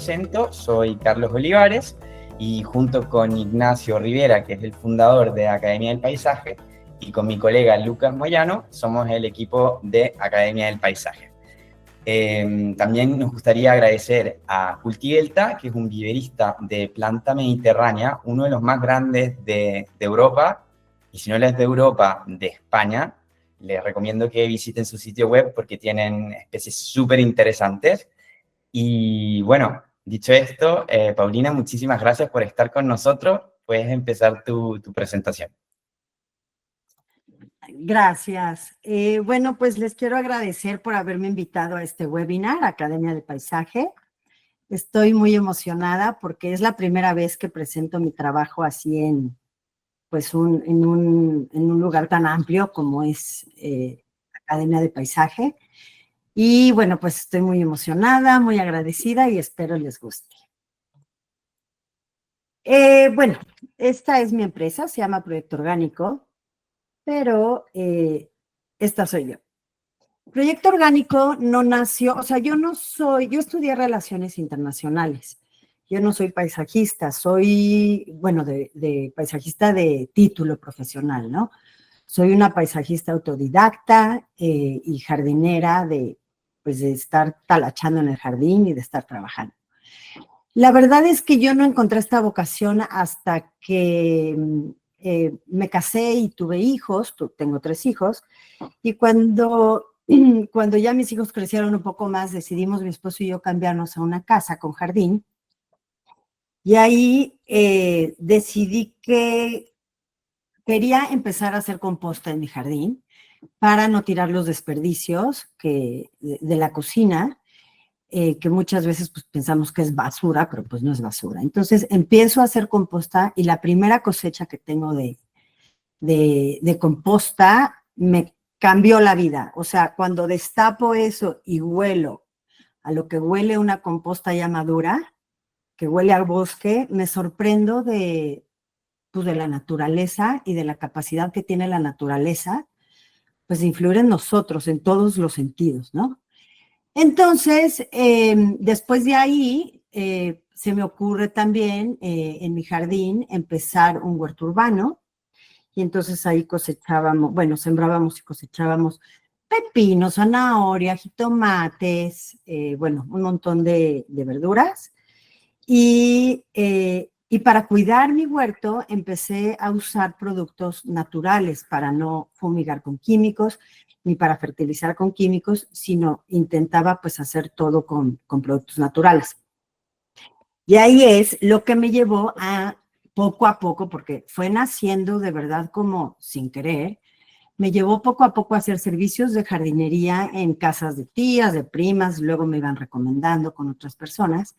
presento, soy Carlos Olivares y junto con Ignacio Rivera, que es el fundador de Academia del Paisaje, y con mi colega Lucas Moyano, somos el equipo de Academia del Paisaje. También nos gustaría agradecer a Cultivelta, que es un viverista de planta mediterránea, uno de los más grandes de Europa, y si no les de Europa, de España. Les recomiendo que visiten su sitio web porque tienen especies súper interesantes. Y bueno, dicho esto, Paulina, muchísimas gracias por estar con nosotros. Puedes empezar tu presentación. Gracias. Bueno, pues les quiero agradecer por haberme invitado a este webinar, Academia de Paisaje. Estoy muy emocionada porque es la primera vez que presento mi trabajo así en un lugar tan amplio como es Academia de Paisaje. Y bueno, pues estoy muy emocionada, muy agradecida y espero les guste. Bueno, esta es mi empresa, se llama Proyecto Orgánico, pero esta soy yo. Proyecto Orgánico no nació, o sea, yo estudié Relaciones Internacionales. Yo no soy paisajista, soy, bueno, de paisajista de título profesional, ¿no? Soy una paisajista autodidacta y jardinera pues de estar talachando en el jardín y de estar trabajando. La verdad es que yo no encontré esta vocación hasta que me casé y tuve hijos, tengo 3 hijos, y cuando ya mis hijos crecieron un poco más, decidimos mi esposo y yo cambiarnos a una casa con jardín, y ahí decidí que quería empezar a hacer composta en mi jardín para no tirar los desperdicios de la cocina, que muchas veces pues, pensamos que es basura, pero pues no es basura. Entonces empiezo a hacer composta y la primera cosecha que tengo de composta me cambió la vida. O sea, cuando destapo eso y huelo a lo que huele una composta ya madura, que huele al bosque, me sorprendo pues, de la naturaleza y de la capacidad que tiene la naturaleza, pues de influir en nosotros en todos los sentidos, ¿no? Entonces, después de ahí, se me ocurre también en mi jardín empezar un huerto urbano, y entonces ahí cosechábamos, bueno, sembrábamos y cosechábamos pepinos, zanahoria, jitomates, bueno, un montón de verduras. Y para cuidar mi huerto empecé a usar productos naturales para no fumigar con químicos ni para fertilizar con químicos, sino intentaba pues hacer todo con productos naturales. Y ahí es lo que me llevó a poco, porque fue naciendo de verdad como sin querer, me llevó poco a poco a hacer servicios de jardinería en casas de tías, de primas, luego me iban recomendando con otras personas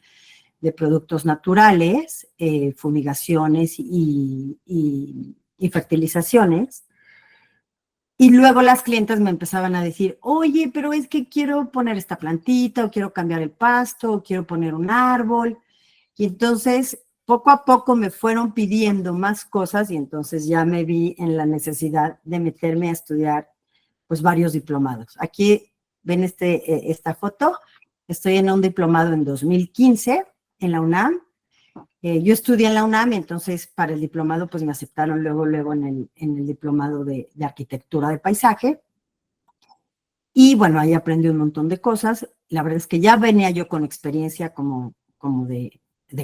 de productos naturales, fumigaciones y fertilizaciones. Y luego las clientas me empezaban a decir, oye, pero es que quiero poner esta plantita, o quiero cambiar el pasto, o quiero poner un árbol. Y entonces, poco a poco me fueron pidiendo más cosas y entonces ya me vi en la necesidad de meterme a estudiar, pues, varios diplomados. Aquí ven esta foto. Estoy en un diplomado en 2015 en la UNAM. Yo estudié en la UNAM, entonces para el diplomado pues me aceptaron luego en el diplomado de arquitectura de paisaje. Y bueno, ahí aprendí un montón de cosas. La verdad es que ya venía yo con experiencia como de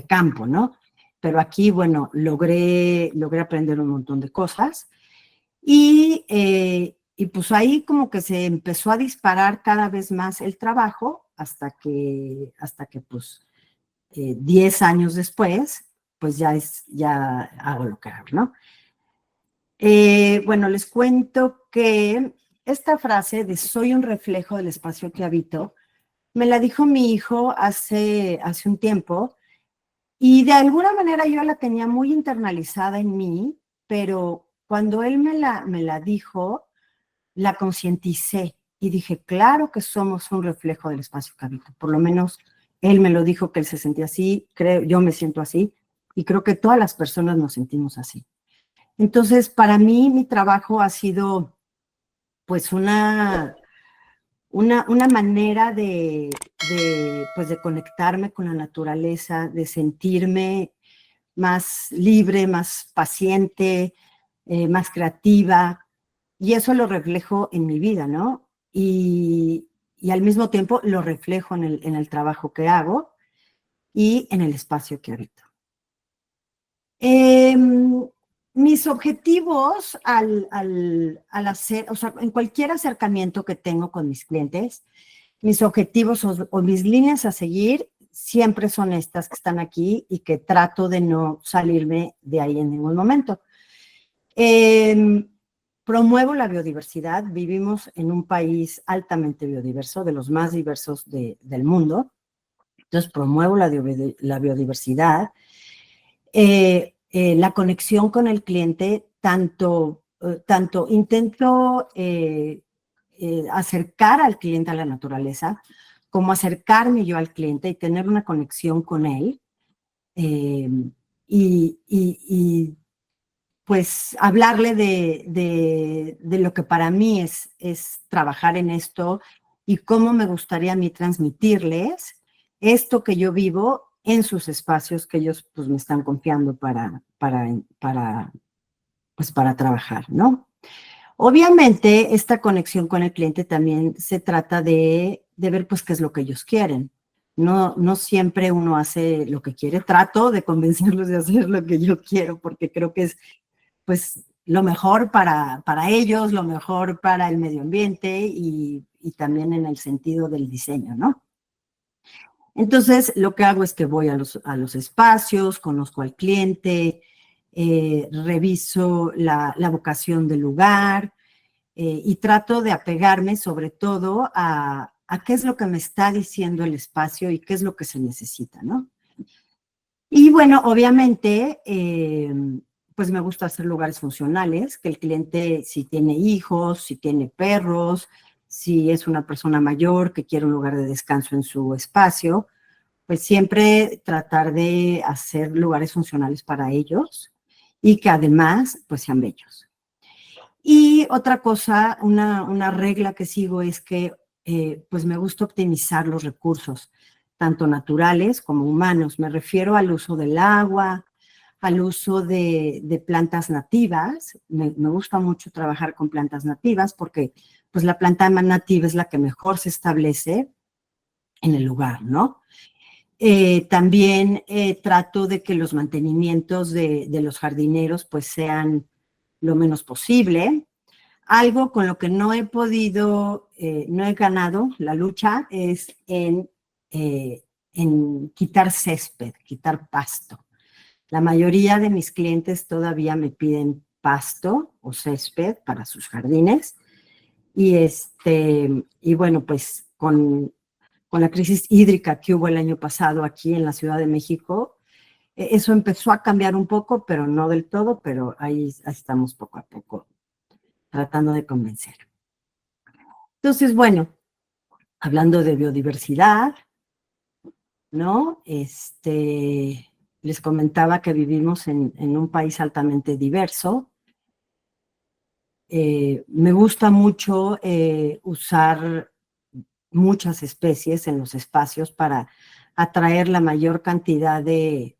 campo, ¿no? Pero aquí, bueno, logré aprender un montón de cosas. Y pues ahí como que se empezó a disparar cada vez más el trabajo hasta que pues 10 años después, pues ya hago lo que hago, ¿no? Bueno, les cuento que esta frase de soy un reflejo del espacio que habito, me la dijo mi hijo hace un tiempo, y de alguna manera yo la tenía muy internalizada en mí, pero cuando él me la dijo, la concienticé y dije, claro que somos un reflejo del espacio que habito. Por lo menos él me lo dijo, que él se sentía así, yo me siento así, y creo que todas las personas nos sentimos así. Entonces, para mí, mi trabajo ha sido, pues, una manera pues de conectarme con la naturaleza, de sentirme más libre, más paciente, más creativa, y eso lo reflejo en mi vida, ¿no? Y al mismo tiempo lo reflejo en el trabajo que hago y en el espacio que habito. Mis objetivos al hacer, o sea, en cualquier acercamiento que tengo con mis clientes, mis objetivos o mis líneas a seguir siempre son estas que están aquí y que trato de no salirme de ahí en ningún momento. Promuevo la biodiversidad. Vivimos en un país altamente biodiverso, de los más diversos del mundo. Entonces, promuevo la biodiversidad. La conexión con el cliente, tanto intento acercar al cliente a la naturaleza, como acercarme yo al cliente y tener una conexión con él. Y pues hablarle de lo que para mí es trabajar en esto y cómo me gustaría a mí transmitirles esto que yo vivo en sus espacios que ellos pues me están confiando pues para trabajar, ¿no? Obviamente, esta conexión con el cliente también se trata de ver pues qué es lo que ellos quieren. No siempre uno hace lo que quiere, trato de convencerlos de hacer lo que yo quiero porque creo que es pues lo mejor para ellos, lo mejor para el medio ambiente y también en el sentido del diseño, ¿no? Entonces, lo que hago es que voy a los espacios, conozco al cliente, reviso la vocación del lugar y trato de apegarme sobre todo a qué es lo que me está diciendo el espacio y qué es lo que se necesita, ¿no? Y bueno, obviamente, pues me gusta hacer lugares funcionales, que el cliente, si tiene hijos, si tiene perros, si es una persona mayor que quiere un lugar de descanso en su espacio, pues siempre tratar de hacer lugares funcionales para ellos y que además, pues sean bellos. Y otra cosa, una regla que sigo es que pues me gusta optimizar los recursos, tanto naturales como humanos. Me refiero al uso del agua, al uso de plantas nativas. Me gusta mucho trabajar con plantas nativas porque pues la planta nativa es la que mejor se establece en el lugar, ¿no? También trato de que los mantenimientos de los jardineros pues sean lo menos posible. Algo con lo que no he podido, no he ganado la lucha es en quitar césped, quitar pasto. La mayoría de mis clientes todavía me piden pasto o césped para sus jardines y bueno, pues con la crisis hídrica que hubo el año pasado aquí en la Ciudad de México, eso empezó a cambiar un poco, pero no del todo, pero ahí estamos poco a poco tratando de convencer. Entonces, bueno, hablando de biodiversidad, ¿no? Les comentaba que vivimos en un país altamente diverso. Me gusta mucho usar muchas especies en los espacios para atraer la mayor cantidad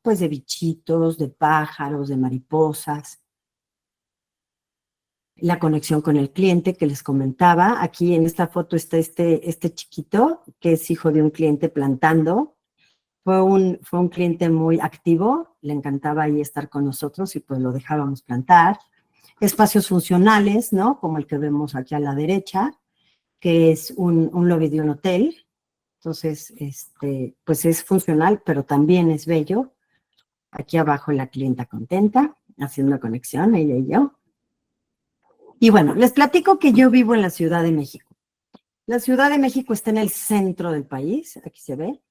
pues, de bichitos, de pájaros, de mariposas. La conexión con el cliente que les comentaba. Aquí en esta foto está este chiquito que es hijo de un cliente plantando. Fue un cliente muy activo, le encantaba ahí estar con nosotros y pues lo dejábamos plantar. Espacios funcionales, ¿no? Como el que vemos aquí a la derecha, que es un lobby de un hotel. Entonces, pues es funcional, pero también es bello. Aquí abajo la clienta contenta, haciendo conexión, ella y yo. Y bueno, les platico que yo vivo en la Ciudad de México. La Ciudad de México está en el centro del país, aquí se ve,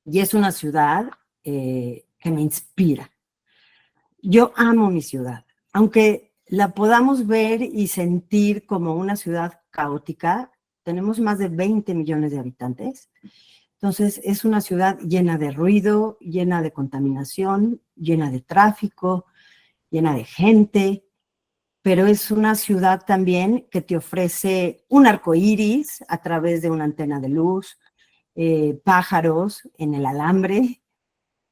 y es una ciudad que me inspira. Yo amo mi ciudad, aunque la podamos ver y sentir como una ciudad caótica, tenemos más de 20 millones de habitantes, entonces es una ciudad llena de ruido, llena de contaminación, llena de tráfico, llena de gente, pero es una ciudad también que te ofrece un arco iris a través de una antena de luz, pájaros en el alambre.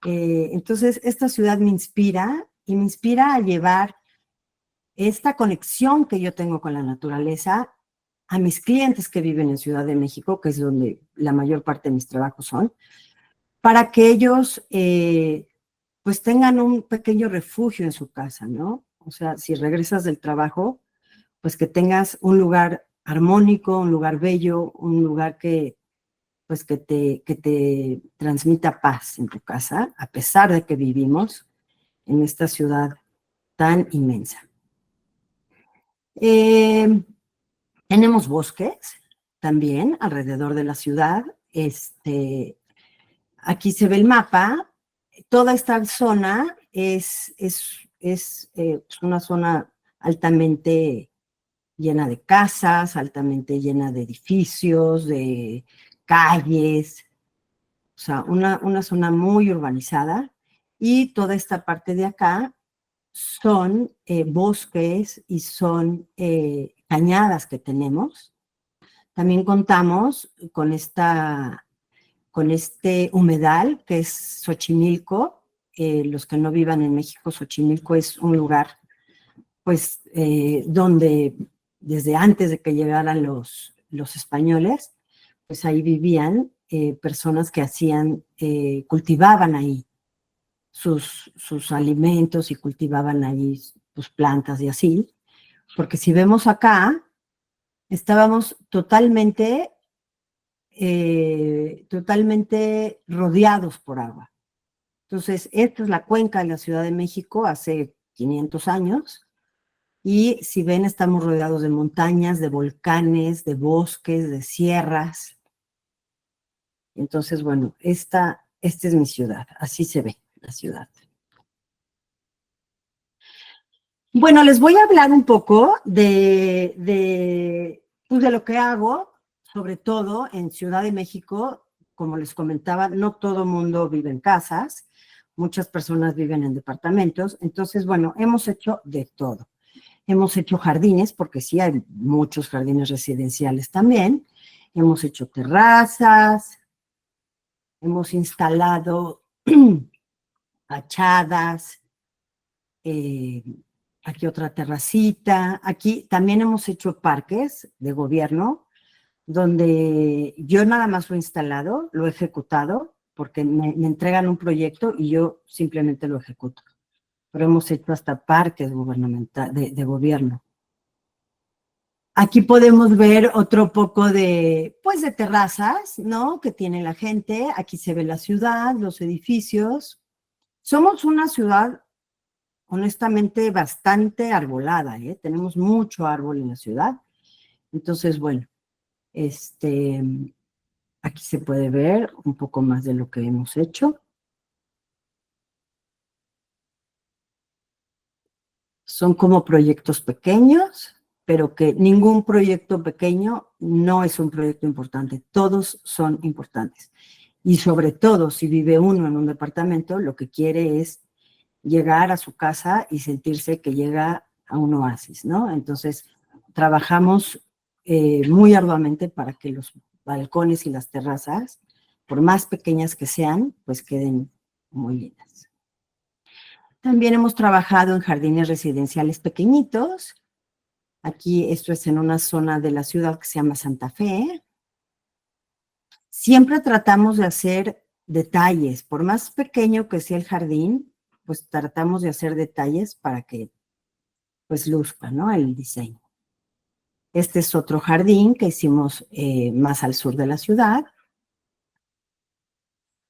Entonces, esta ciudad me inspira y me inspira a llevar esta conexión que yo tengo con la naturaleza a mis clientes que viven en Ciudad de México, que es donde la mayor parte de mis trabajos son, para que ellos pues tengan un pequeño refugio en su casa, ¿no? O sea, si regresas del trabajo, pues que tengas un lugar armónico, un lugar bello, un lugar que pues que te transmita paz en tu casa, a pesar de que vivimos en esta ciudad tan inmensa. Tenemos bosques también alrededor de la ciudad. Aquí se ve el mapa. Toda esta zona es una zona altamente llena de casas, altamente llena de edificios, de calles, o sea, una zona muy urbanizada. Y toda esta parte de acá son bosques y son cañadas que tenemos. También contamos con este humedal que es Xochimilco. Los que no vivan en México, Xochimilco es un lugar, pues, donde desde antes de que llegaran los españoles, pues ahí vivían personas que cultivaban ahí sus alimentos y cultivaban ahí sus plantas y así, porque si vemos acá, estábamos totalmente rodeados por agua. Entonces, esta es la cuenca de la Ciudad de México hace 500 años, y si ven, estamos rodeados de montañas, de volcanes, de bosques, de sierras. Entonces, bueno, esta es mi ciudad, así se ve la ciudad. Bueno, les voy a hablar un poco pues de lo que hago, sobre todo en Ciudad de México. Como les comentaba, no todo mundo vive en casas, muchas personas viven en departamentos. Entonces, bueno, hemos hecho de todo. Hemos hecho jardines, porque sí hay muchos jardines residenciales también. Hemos hecho terrazas, hemos instalado fachadas, aquí otra terracita. Aquí también hemos hecho parques de gobierno, donde yo nada más lo he instalado, lo he ejecutado, porque me entregan un proyecto y yo simplemente lo ejecuto. Pero hemos hecho hasta parques gubernamentales de gobierno. Aquí podemos ver otro poco pues de terrazas, ¿no? Que tiene la gente. Aquí se ve la ciudad, los edificios. Somos una ciudad, honestamente, bastante arbolada, ¿eh? Tenemos mucho árbol en la ciudad. Entonces, bueno, aquí se puede ver un poco más de lo que hemos hecho. Son como proyectos pequeños, pero que ningún proyecto pequeño no es un proyecto importante. Todos son importantes. Y sobre todo, si vive uno en un departamento, lo que quiere es llegar a su casa y sentirse que llega a un oasis, ¿no? Entonces, trabajamos muy arduamente para que los balcones y las terrazas, por más pequeñas que sean, pues queden muy lindas. También hemos trabajado en jardines residenciales pequeñitos. Aquí esto es en una zona de la ciudad que se llama Santa Fe. Siempre tratamos de hacer detalles, por más pequeño que sea el jardín, pues tratamos de hacer detalles para que pues luzca, ¿no? El diseño. Este es otro jardín que hicimos más al sur de la ciudad.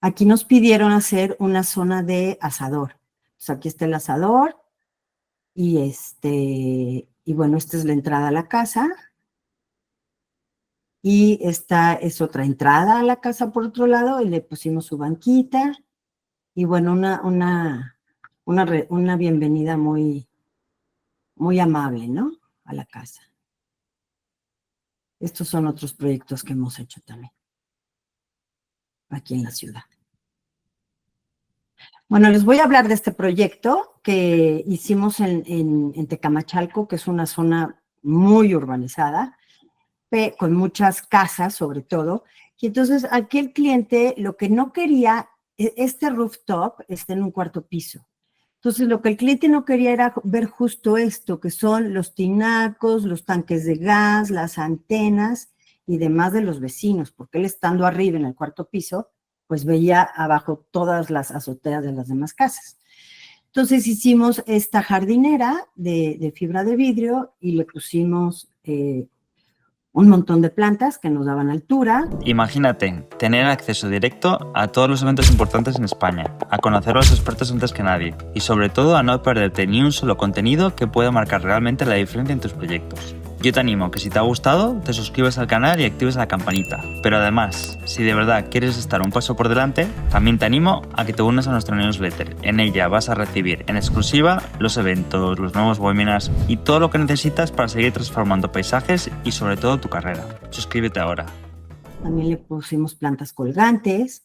Aquí nos pidieron hacer una zona de asador. Pues aquí está el asador y bueno, esta es la entrada a la casa. Y esta es otra entrada a la casa por otro lado, y le pusimos su banquita. Y bueno, una bienvenida muy, muy amable, ¿no? A la casa. Estos son otros proyectos que hemos hecho también aquí en la ciudad. Bueno, les voy a hablar de este proyecto que hicimos en Tecamachalco, que es una zona muy urbanizada, con muchas casas sobre todo. Y entonces aquí el cliente lo que no quería, este rooftop está en un cuarto piso. Entonces lo que el cliente no quería era ver justo esto, que son los tinacos, los tanques de gas, las antenas y demás de los vecinos, porque él estando arriba en el cuarto piso, pues veía abajo todas las azoteas de las demás casas. Entonces hicimos esta jardinera de fibra de vidrio y le pusimos un montón de plantas que nos daban altura. Imagínate, tener acceso directo a todos los eventos importantes en España, a conocer a los expertos antes que nadie y sobre todo a no perderte ni un solo contenido que pueda marcar realmente la diferencia en tus proyectos. Yo te animo a que si te ha gustado, te suscribas al canal y actives la campanita. Pero además, si de verdad quieres estar un paso por delante, también te animo a que te unas a nuestra newsletter. En ella vas a recibir en exclusiva los eventos, los nuevos webinars y todo lo que necesitas para seguir transformando paisajes y sobre todo tu carrera. Suscríbete ahora. También le pusimos plantas colgantes.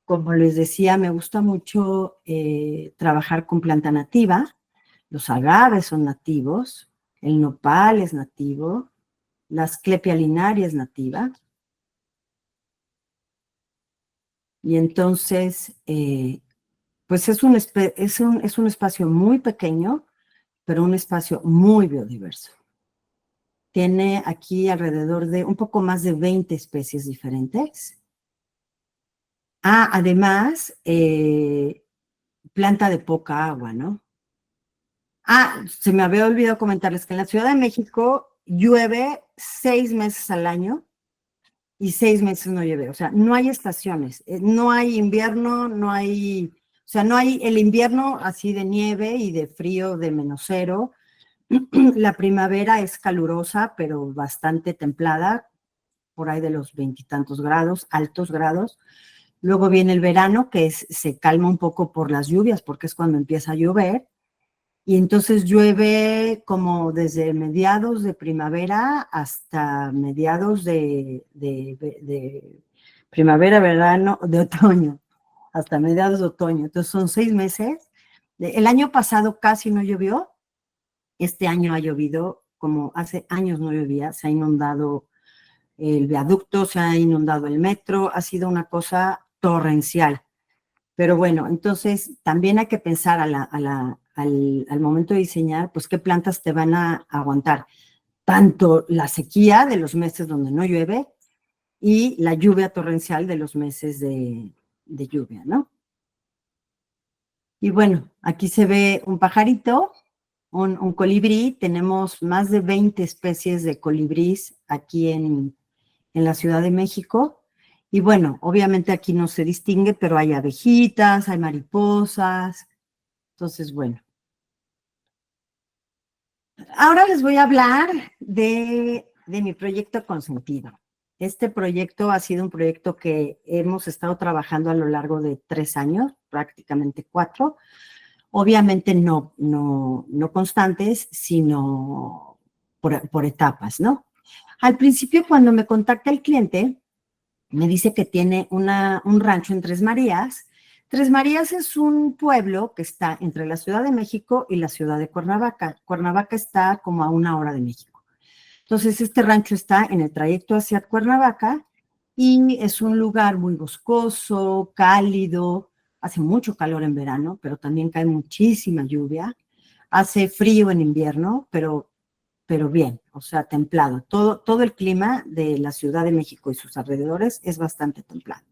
Como les decía, me gusta mucho trabajar con planta nativa. Los agaves son nativos, el nopal es nativo, la Asclepia linaria es nativa. Y entonces, pues es un espacio muy pequeño, pero un espacio muy biodiverso. Tiene aquí alrededor de un poco más de 20 especies diferentes. Además, planta de poca agua, ¿no? Se me había olvidado comentarles que en la Ciudad de México llueve 6 meses al año y 6 meses no llueve. O sea, no hay estaciones, no hay invierno, no hay el invierno así de nieve y de frío de -0. La primavera es calurosa, pero bastante templada, por ahí de los 20 y tantos grados, altos grados. Luego viene el verano, que se calma un poco por las lluvias, porque es cuando empieza a llover. Y entonces llueve como desde mediados de primavera hasta mediados de primavera, verano, de otoño, hasta mediados de otoño. Entonces son 6 meses. El año pasado casi no llovió. Este año ha llovido, como hace años no llovía, se ha inundado el viaducto, se ha inundado el metro, ha sido una cosa torrencial. Pero bueno, entonces también hay que pensar al momento de diseñar, pues qué plantas te van a aguantar tanto la sequía de los meses donde no llueve y la lluvia torrencial de los meses de lluvia, ¿no? Y bueno, aquí se ve un pajarito, un colibrí. Tenemos más de 20 especies de colibrís aquí en la Ciudad de México. Y bueno, obviamente aquí no se distingue, pero hay abejitas, hay mariposas. Entonces, bueno. Ahora les voy a hablar de mi proyecto consentido. Este proyecto ha sido un proyecto que hemos estado trabajando a lo largo de 3 años, prácticamente 4. Obviamente no constantes, sino por etapas, ¿no? Al principio, cuando me contacta el cliente, me dice que tiene un rancho en Tres Marías. Tres Marías es un pueblo que está entre la Ciudad de México y la ciudad de Cuernavaca. Cuernavaca está como a 1 hora de México. Entonces, este rancho está en el trayecto hacia Cuernavaca y es un lugar muy boscoso, cálido, hace mucho calor en verano, pero también cae muchísima lluvia, hace frío en invierno, pero bien, o sea, templado. Todo el clima de la Ciudad de México y sus alrededores es bastante templado.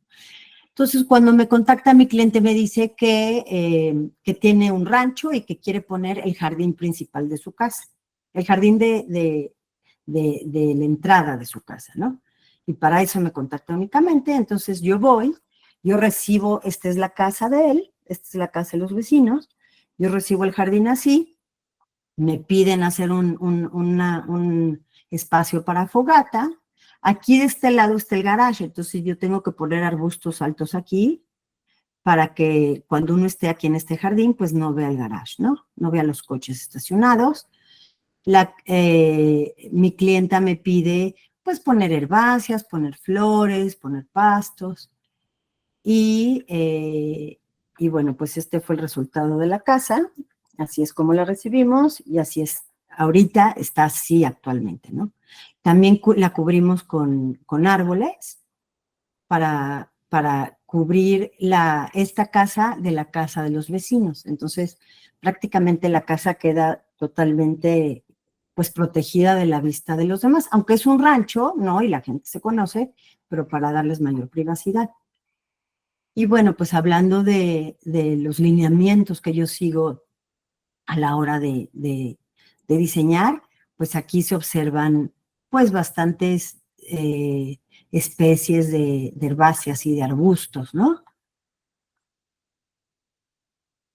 Entonces, cuando me contacta mi cliente, me dice que tiene un rancho y que quiere poner el jardín principal de su casa, el jardín de la entrada de su casa, ¿no? Y para eso me contacta únicamente. Entonces yo voy, yo recibo, esta es la casa de él, esta es la casa de los vecinos, yo recibo el jardín así, me piden hacer un espacio para fogata. Aquí de este lado está el garaje, entonces yo tengo que poner arbustos altos aquí para que cuando uno esté aquí en este jardín, pues no vea el garage, ¿no? No vea los coches estacionados. Mi clienta me pide, pues, poner herbáceas, poner flores, poner pastos. Y Y bueno, pues este fue el resultado de la casa, así es como la recibimos y así es, ahorita está así actualmente, ¿no? También la cubrimos con árboles para cubrir esta casa de la casa de los vecinos. Entonces, prácticamente la casa queda totalmente, pues, protegida de la vista de los demás, aunque es un rancho, ¿no? Y la gente se conoce, pero para darles mayor privacidad. Y bueno, pues hablando de los lineamientos que yo sigo a la hora de diseñar, pues aquí se observan pues bastantes especies de herbáceas y de arbustos, ¿no?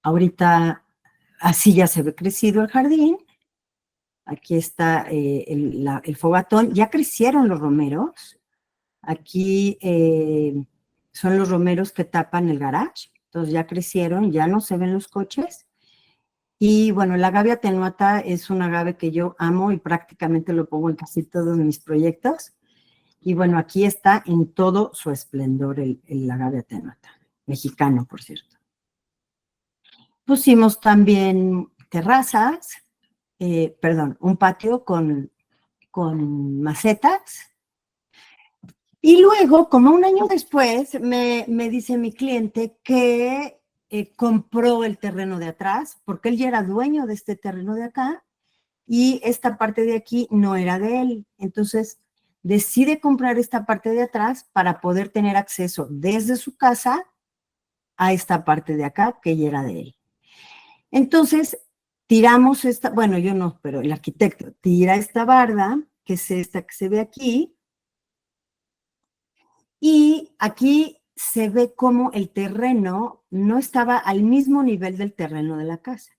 Ahorita así ya se ve crecido el jardín. Aquí está el fogatón. Ya crecieron los romeros. Aquí son los romeros que tapan el garage. Entonces ya crecieron, ya no se ven los coches. Y bueno, el agave atenuata es un agave que yo amo y prácticamente lo pongo en casi todos mis proyectos. Y bueno, aquí está en todo su esplendor el agave atenuata, mexicano, por cierto. Pusimos también terrazas, un patio con macetas. Y luego, como un año después, me dice mi cliente que compró el terreno de atrás, porque él ya era dueño de este terreno de acá, y esta parte de aquí no era de él. Entonces, decide comprar esta parte de atrás para poder tener acceso desde su casa a esta parte de acá, que ya era de él. Entonces, tiramos esta, bueno, yo no, pero el arquitecto tira esta barda, que es esta que se ve aquí, y aquí se ve como el terreno no estaba al mismo nivel del terreno de la casa.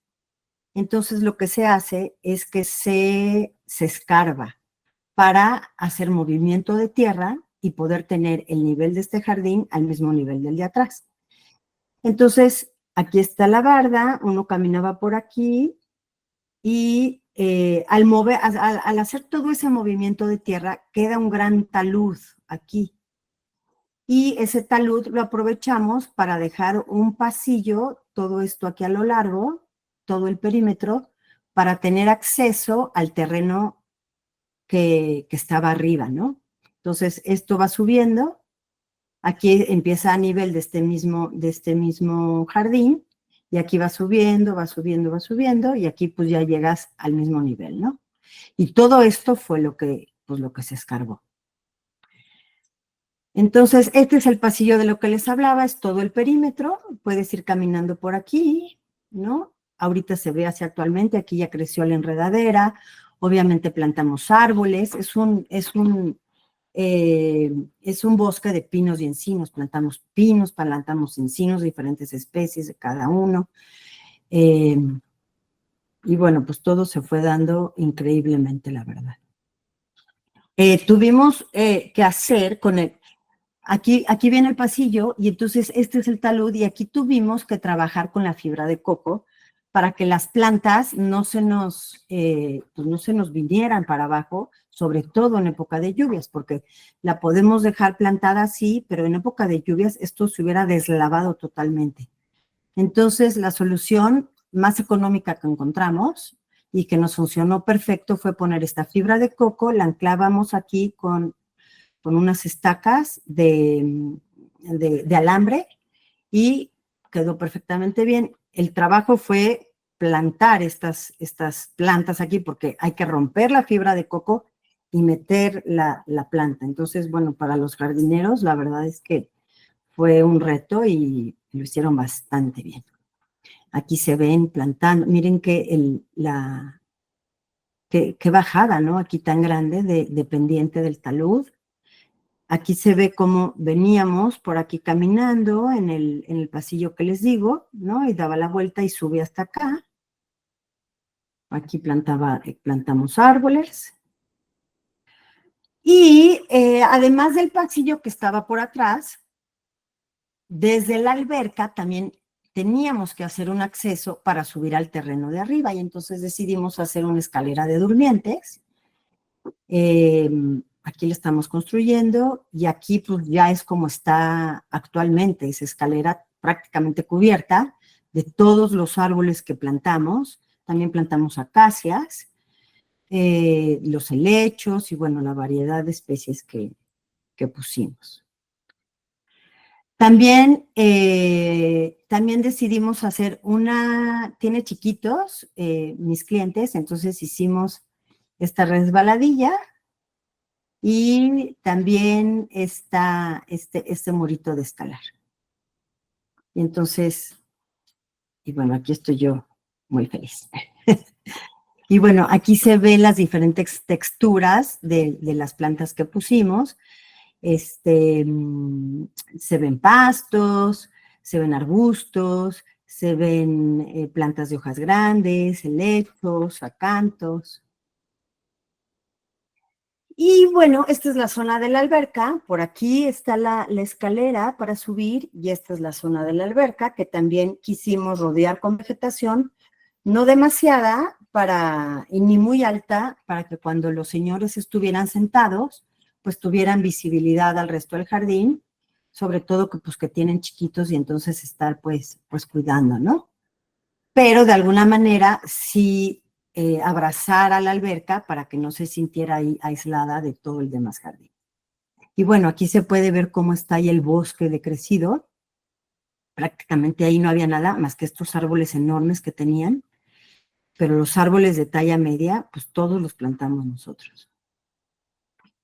Entonces, lo que se hace es que se escarba para hacer movimiento de tierra y poder tener el nivel de este jardín al mismo nivel del de atrás. Entonces, aquí está la barda, uno caminaba por aquí y al hacer todo ese movimiento de tierra, queda un gran talud aquí. Y ese talud lo aprovechamos para dejar un pasillo, todo esto aquí a lo largo, todo el perímetro, para tener acceso al terreno que estaba arriba, ¿no? Entonces, esto va subiendo, aquí empieza a nivel de este mismo jardín, y aquí va subiendo, va subiendo, va subiendo, y aquí pues ya llegas al mismo nivel, ¿no? Y todo esto fue lo que se escarbó. Entonces, este es el pasillo de lo que les hablaba, es todo el perímetro, puedes ir caminando por aquí, ¿no? Ahorita se ve así actualmente, aquí ya creció la enredadera, obviamente plantamos árboles, es un bosque de pinos y encinos, plantamos pinos, plantamos encinos, diferentes especies de cada uno, y bueno, pues todo se fue dando increíblemente, la verdad. Tuvimos que hacer con el... Aquí viene el pasillo y entonces este es el talud y aquí tuvimos que trabajar con la fibra de coco para que las plantas no se nos vinieran para abajo, sobre todo en época de lluvias, porque la podemos dejar plantada así, pero en época de lluvias esto se hubiera deslavado totalmente. Entonces la solución más económica que encontramos y que nos funcionó perfecto fue poner esta fibra de coco, la anclábamos aquí con unas estacas de alambre y quedó perfectamente bien. El trabajo fue plantar estas plantas aquí porque hay que romper la fibra de coco y meter la planta. Entonces, bueno, para los jardineros la verdad es que fue un reto y lo hicieron bastante bien. Aquí se ven plantando, miren qué bajada, ¿no? Aquí tan grande de pendiente del talud. Aquí se ve cómo veníamos por aquí caminando en el pasillo que les digo, ¿no? Y daba la vuelta y sube hasta acá. Aquí plantamos árboles. Y además del pasillo que estaba por atrás, desde la alberca también teníamos que hacer un acceso para subir al terreno de arriba. Y entonces decidimos hacer una escalera de durmientes. Aquí la estamos construyendo y aquí pues ya es como está actualmente, esa escalera prácticamente cubierta de todos los árboles que plantamos. También plantamos acacias, los helechos y, bueno, la variedad de especies que pusimos. También decidimos hacer tiene chiquitos mis clientes, entonces hicimos esta resbaladilla y también está este murito de escalar. Y entonces, y bueno, aquí estoy yo muy feliz. Y bueno, aquí se ven las diferentes texturas de las plantas que pusimos. Se ven pastos, se ven arbustos, se ven plantas de hojas grandes, helechos, acantos. Y bueno, esta es la zona de la alberca. Por aquí está la escalera para subir y esta es la zona de la alberca que también quisimos rodear con vegetación, no demasiada y ni muy alta, para que cuando los señores estuvieran sentados, pues tuvieran visibilidad al resto del jardín, sobre todo que tienen chiquitos y entonces estar pues cuidando, ¿no? Pero de alguna manera sí abrazar a la alberca para que no se sintiera ahí aislada de todo el demás jardín. Y bueno, aquí se puede ver cómo está ahí el bosque decrecido. Prácticamente ahí no había nada más que estos árboles enormes que tenían, pero los árboles de talla media, pues todos los plantamos nosotros.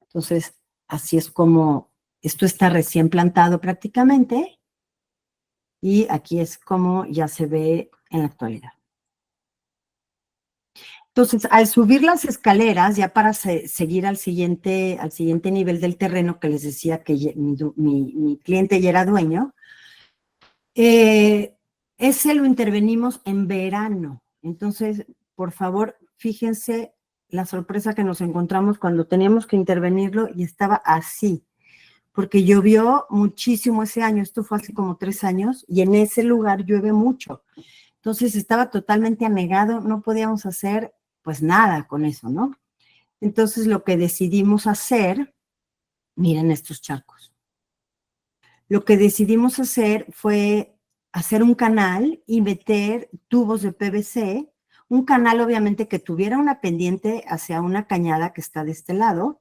Entonces, así es como esto está recién plantado prácticamente y aquí es como ya se ve en la actualidad. Entonces, al subir las escaleras, ya para seguir al siguiente nivel del terreno que les decía que mi cliente ya era dueño, ese lo intervenimos en verano. Entonces, por favor, fíjense la sorpresa que nos encontramos cuando teníamos que intervenirlo y estaba así, porque llovió muchísimo ese año, esto fue hace como 3 años, y en ese lugar llueve mucho. Entonces estaba totalmente anegado, no podíamos hacer pues nada con eso, ¿no? Entonces lo que decidimos hacer, miren estos charcos. Lo que decidimos hacer fue hacer un canal y meter tubos de PVC, un canal obviamente que tuviera una pendiente hacia una cañada que está de este lado.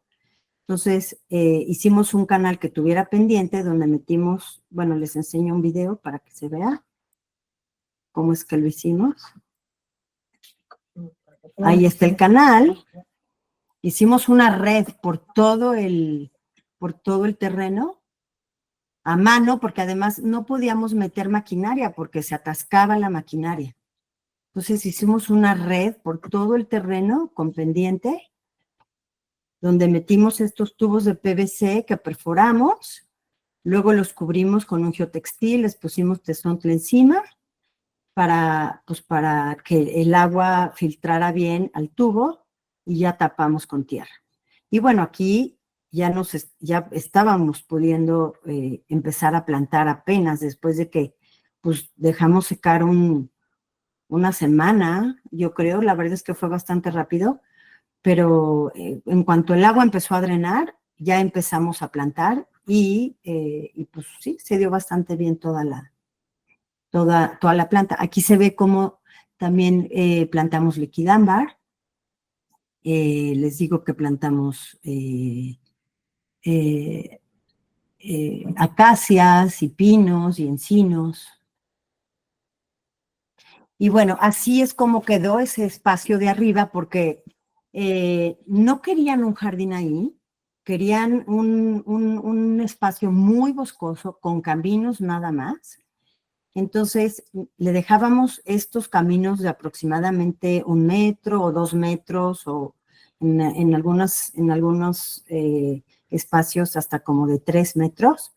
Entonces hicimos un canal que tuviera pendiente donde metimos, bueno, les enseño un video para que se vea cómo es que lo hicimos. Ahí está el canal. Hicimos una red por todo el terreno a mano, porque además no podíamos meter maquinaria porque se atascaba la maquinaria. Entonces hicimos una red por todo el terreno con pendiente, donde metimos estos tubos de PVC que perforamos, luego los cubrimos con un geotextil, les pusimos tesontle encima para que el agua filtrara bien al tubo y ya tapamos con tierra. Y bueno, aquí ya estábamos pudiendo empezar a plantar apenas después de que pues dejamos secar una semana, yo creo. La verdad es que fue bastante rápido, pero en cuanto el agua empezó a drenar, ya empezamos a plantar y pues sí, se dio bastante bien toda la planta. Aquí se ve cómo también plantamos liquidámbar. Les digo que plantamos acacias y pinos y encinos. Y bueno, así es como quedó ese espacio de arriba, porque no querían un jardín ahí, querían un espacio muy boscoso, con caminos nada más. Entonces, le dejábamos estos caminos de aproximadamente 1 metro o 2 metros, o en algunos espacios hasta como de 3 metros,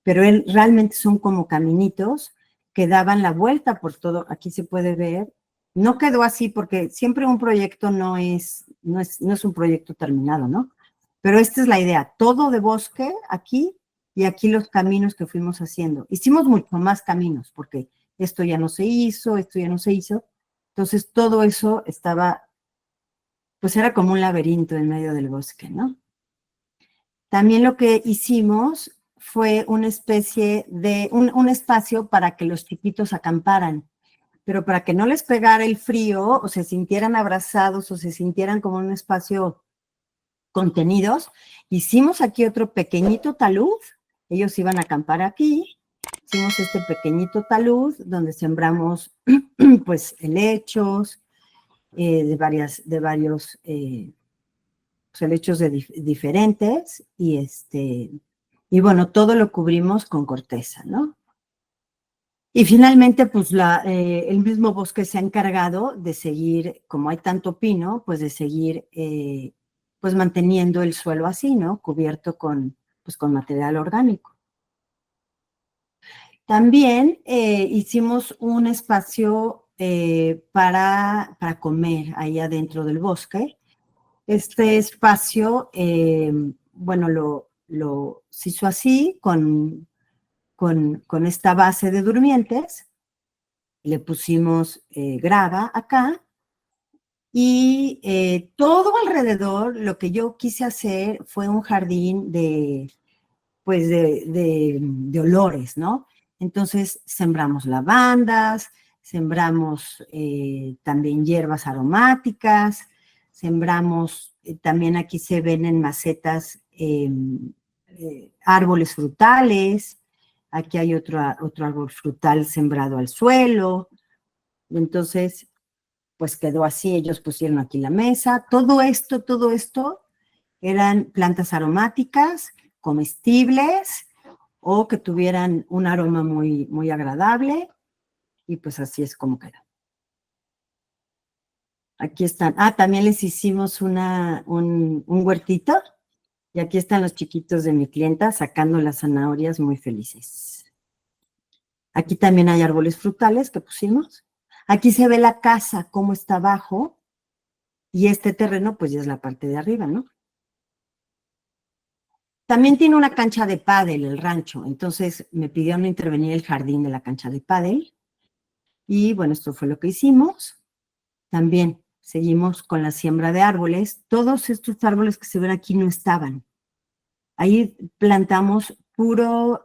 pero realmente son como caminitos que daban la vuelta por todo. Aquí se puede ver. No quedó así porque siempre un proyecto no es un proyecto terminado, ¿no? Pero esta es la idea, todo de bosque aquí, y aquí los caminos que fuimos haciendo. Hicimos mucho más caminos, porque esto ya no se hizo, esto ya no se hizo. Entonces, todo eso estaba, pues era como un laberinto en medio del bosque, ¿no? También lo que hicimos fue una especie de, un espacio para que los chiquitos acamparan, pero para que no les pegara el frío o se sintieran abrazados o se sintieran como un espacio contenidos, hicimos aquí otro pequeñito talud, ellos iban a acampar aquí, hicimos este pequeñito talud donde sembramos pues helechos de varios pues, helechos diferentes y bueno, todo lo cubrimos con corteza, ¿no? Y finalmente, pues el mismo bosque se ha encargado de seguir, como hay tanto pino, pues de seguir pues manteniendo el suelo así, ¿no? Cubierto pues, con material orgánico. También hicimos un espacio para comer ahí adentro del bosque. Este espacio, bueno, se hizo así con esta base de durmientes, le pusimos grava acá y todo alrededor lo que yo quise hacer fue un jardín pues de olores, ¿no? Entonces sembramos lavandas, sembramos también hierbas aromáticas, sembramos, también aquí se ven en macetas árboles frutales, aquí hay otro árbol frutal sembrado al suelo, entonces pues quedó así, ellos pusieron aquí la mesa, todo esto eran plantas aromáticas, comestibles o que tuvieran un aroma muy, muy agradable y pues así es como quedó. Aquí están, también les hicimos un huertito y aquí están los chiquitos de mi clienta sacando las zanahorias muy felices. Aquí también hay árboles frutales que pusimos. Aquí se ve la casa, cómo está abajo, y este terreno, pues ya es la parte de arriba, ¿no? También tiene una cancha de pádel, el rancho, entonces me pidieron intervenir el jardín de la cancha de pádel, y bueno, esto fue lo que hicimos. También seguimos con la siembra de árboles. Todos estos árboles que se ven aquí no estaban. Ahí plantamos puros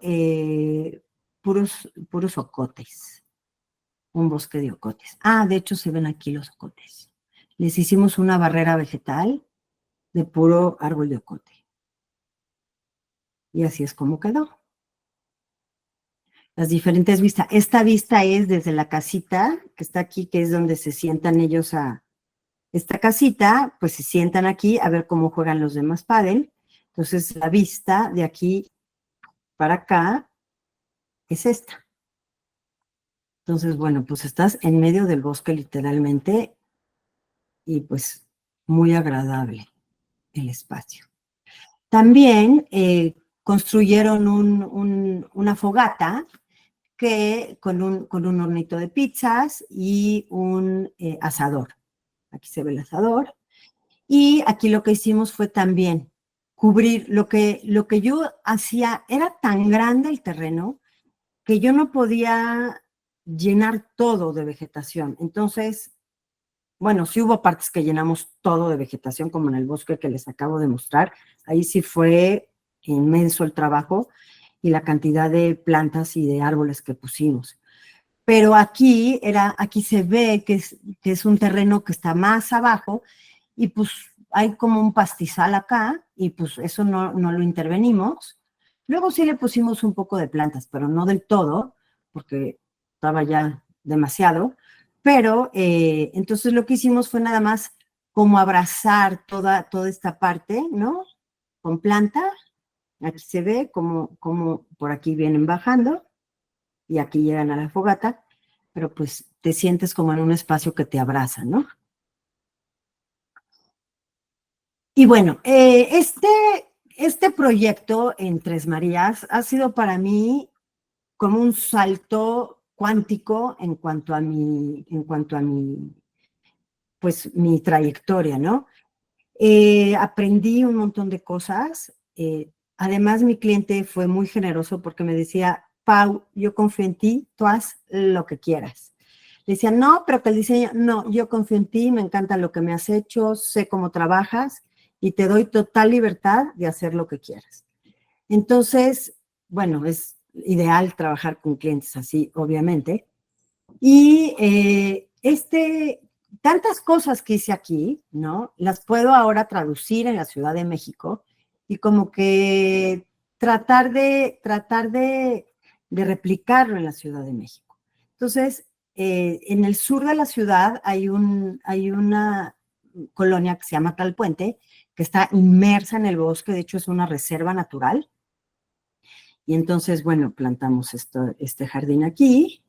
ocotes, un bosque de ocotes. De hecho se ven aquí los ocotes. Les hicimos una barrera vegetal de puro árbol de ocote. Y así es como quedó. Las diferentes vistas. Esta vista es desde la casita que está aquí, que es donde se sientan ellos a esta casita, pues se sientan aquí a ver cómo juegan los demás pádel. Entonces la vista de aquí para acá es esta. Entonces, bueno, pues estás en medio del bosque literalmente y pues muy agradable el espacio. También construyeron una fogata con un hornito de pizzas y un asador. Aquí se ve el asador. Y aquí lo que hicimos fue también cubrir lo que yo hacía. Era tan grande el terreno que yo no podía llenar todo de vegetación. Entonces, bueno, sí hubo partes que llenamos todo de vegetación, como en el bosque que les acabo de mostrar. Ahí sí fue inmenso el trabajo y la cantidad de plantas y de árboles que pusimos. Pero aquí se ve que es un terreno que está más abajo y pues hay como un pastizal acá y pues eso no lo intervenimos. Luego sí le pusimos un poco de plantas, pero no del todo, porque estaba ya demasiado. Pero entonces lo que hicimos fue nada más como abrazar toda esta parte, ¿no? Con planta. Aquí se ve como por aquí vienen bajando y aquí llegan a la fogata, pero pues te sientes como en un espacio que te abraza, ¿no? Y bueno, este proyecto en Tres Marías ha sido para mí como un salto cuántico en cuanto a pues mi trayectoria, ¿no? Aprendí un montón de cosas. Además, mi cliente fue muy generoso porque me decía, Pau, yo confío en ti, tú haz lo que quieras. Le decía, no, pero que el diseño, no, yo confío en ti, me encanta lo que me has hecho, sé cómo trabajas y te doy total libertad de hacer lo que quieras. Entonces, bueno, es ideal trabajar con clientes así, obviamente. Y tantas cosas que hice aquí, ¿no? Las puedo ahora traducir en la Ciudad de México y como que tratar de replicarlo en la Ciudad de México. Entonces, en el sur de la ciudad hay una colonia que se llama Talpuente, que está inmersa en el bosque, de hecho es una reserva natural. Y entonces, bueno, plantamos este jardín aquí,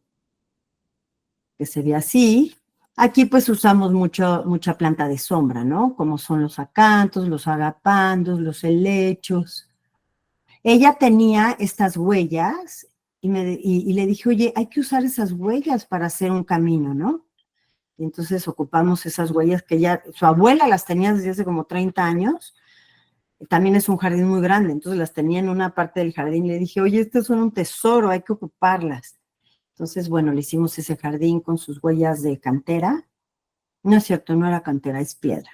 que se ve así. Aquí pues usamos mucha planta de sombra, ¿no? Como son los acantos, los agapandos, los helechos. Ella tenía estas huellas y le dije, oye, hay que usar esas huellas para hacer un camino, ¿no? Y entonces ocupamos esas huellas que su abuela las tenía desde hace como 30 años. También es un jardín muy grande, entonces las tenía en una parte del jardín. Le dije, oye, estas son un tesoro, hay que ocuparlas. Entonces, bueno, le hicimos ese jardín con sus huellas de cantera. No es cierto, no era cantera, es piedra.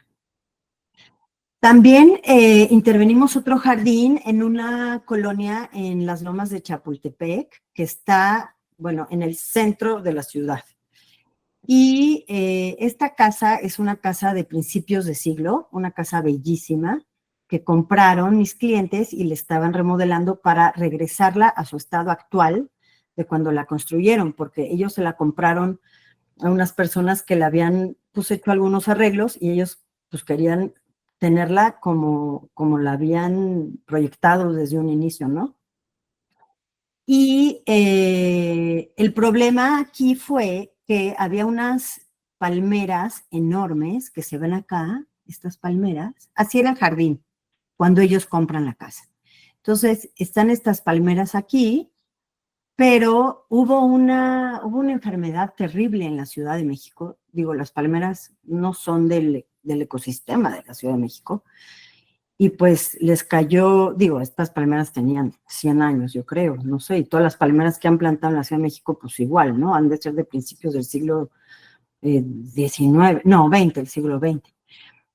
También intervenimos otro jardín en una colonia en las lomas de Chapultepec, que está, bueno, en el centro de la ciudad. Y esta casa es una casa de principios de siglo, una casa bellísima, que compraron mis clientes y le estaban remodelando para regresarla a su estado actual de cuando la construyeron, porque ellos se la compraron a unas personas que le habían pues hecho algunos arreglos y ellos pues querían tenerla como la habían proyectado desde un inicio, ¿no? Y el problema aquí fue que había unas palmeras enormes que se ven acá, estas palmeras, así era el jardín, cuando ellos compran la casa. Entonces, están estas palmeras aquí, pero hubo una enfermedad terrible en la Ciudad de México. Digo, las palmeras no son del ecosistema de la Ciudad de México. Y pues les cayó, digo, estas palmeras tenían 100 años, yo creo, no sé, y todas las palmeras que han plantado en la Ciudad de México, pues igual, ¿no? Han de ser de principios del siglo XIX, no, XX, el siglo XX.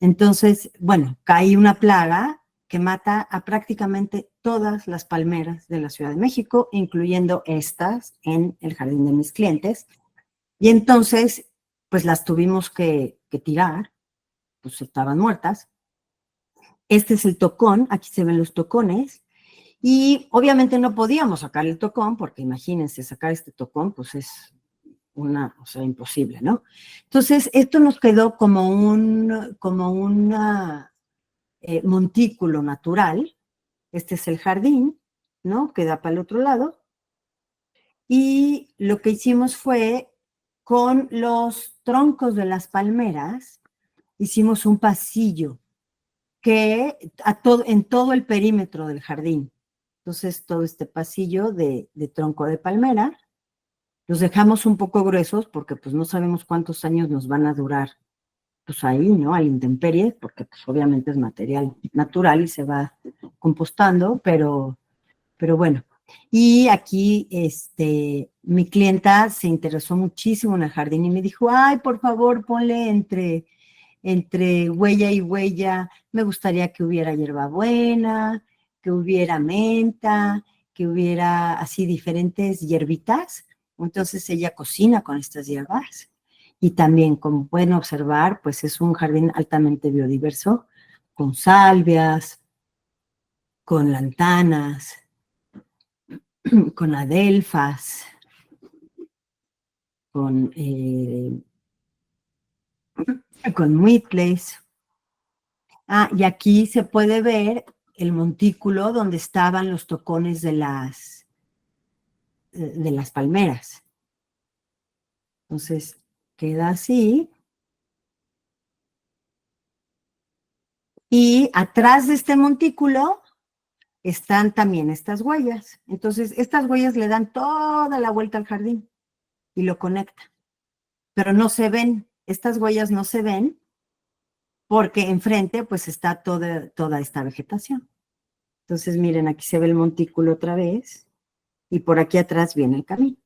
Entonces, bueno, cae una plaga que mata a prácticamente todas las palmeras de la Ciudad de México, incluyendo estas en el jardín de mis clientes. Y entonces, pues las tuvimos que tirar, pues estaban muertas. Este es el tocón, aquí se ven los tocones. Y obviamente no podíamos sacar el tocón, porque imagínense, sacar este tocón, pues es o sea, imposible, ¿no? Entonces, esto nos quedó como un montículo natural. Este es el jardín, ¿no? Que da para el otro lado. Y lo que hicimos fue, con los troncos de las palmeras, hicimos un pasillo que en todo el perímetro del jardín. Entonces, todo este pasillo de tronco de palmera, los dejamos un poco gruesos porque pues no sabemos cuántos años nos van a durar pues ahí, ¿no? A la intemperie, porque pues obviamente es material natural y se va compostando, pero bueno. Y aquí, mi clienta se interesó muchísimo en el jardín y me dijo, ay, por favor, ponle entre huella y huella, me gustaría que hubiera hierbabuena, que hubiera menta, que hubiera así diferentes hierbitas. Entonces ella cocina con estas hierbas. Y también, como pueden observar, pues es un jardín altamente biodiverso, con salvias, con lantanas, con adelfas, con muitles. Ah, y aquí se puede ver el montículo donde estaban los tocones de las palmeras. Entonces, queda así. Y atrás de este montículo están también estas huellas. Entonces, estas huellas le dan toda la vuelta al jardín y lo conectan. Pero no se ven, estas huellas no se ven porque enfrente pues está toda esta vegetación. Entonces, miren, aquí se ve el montículo otra vez y por aquí atrás viene el camino.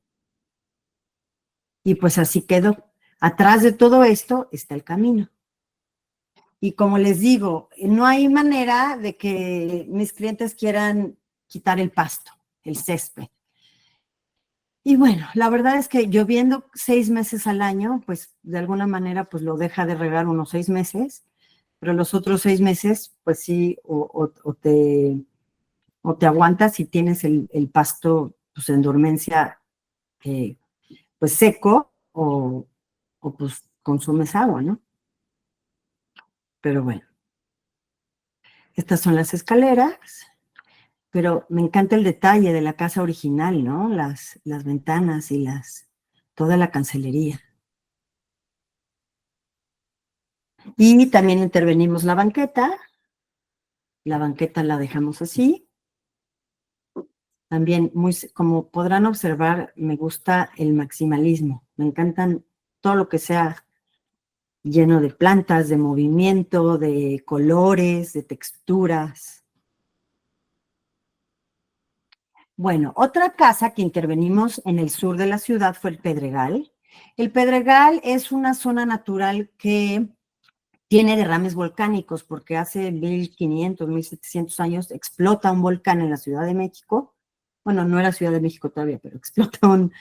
Y pues así quedó. Atrás de todo esto está el camino. Y como les digo, no hay manera de que mis clientes quieran quitar el pasto. el césped. Y bueno, la verdad es que lloviendo 6 meses al año, pues de alguna manera pues lo deja de regar unos 6 meses, pero los otros 6 meses pues sí, o te aguantas y tienes el pasto pues en dormencia pues seco o pues consumes agua, ¿no? Pero bueno, estas son las escaleras, pero me encanta el detalle de la casa original, ¿no? Las ventanas y toda la cancelería. Y también intervenimos la banqueta la dejamos así. También, como podrán observar, me gusta el maximalismo. Me encantan todo lo que sea lleno de plantas, de movimiento, de colores, de texturas. Bueno, otra casa que intervenimos en el sur de la ciudad fue el Pedregal. El Pedregal es una zona natural que tiene derrames volcánicos porque hace 1500, 1700 años explota un volcán en la Ciudad de México. Bueno, no era Ciudad de México todavía, pero explota un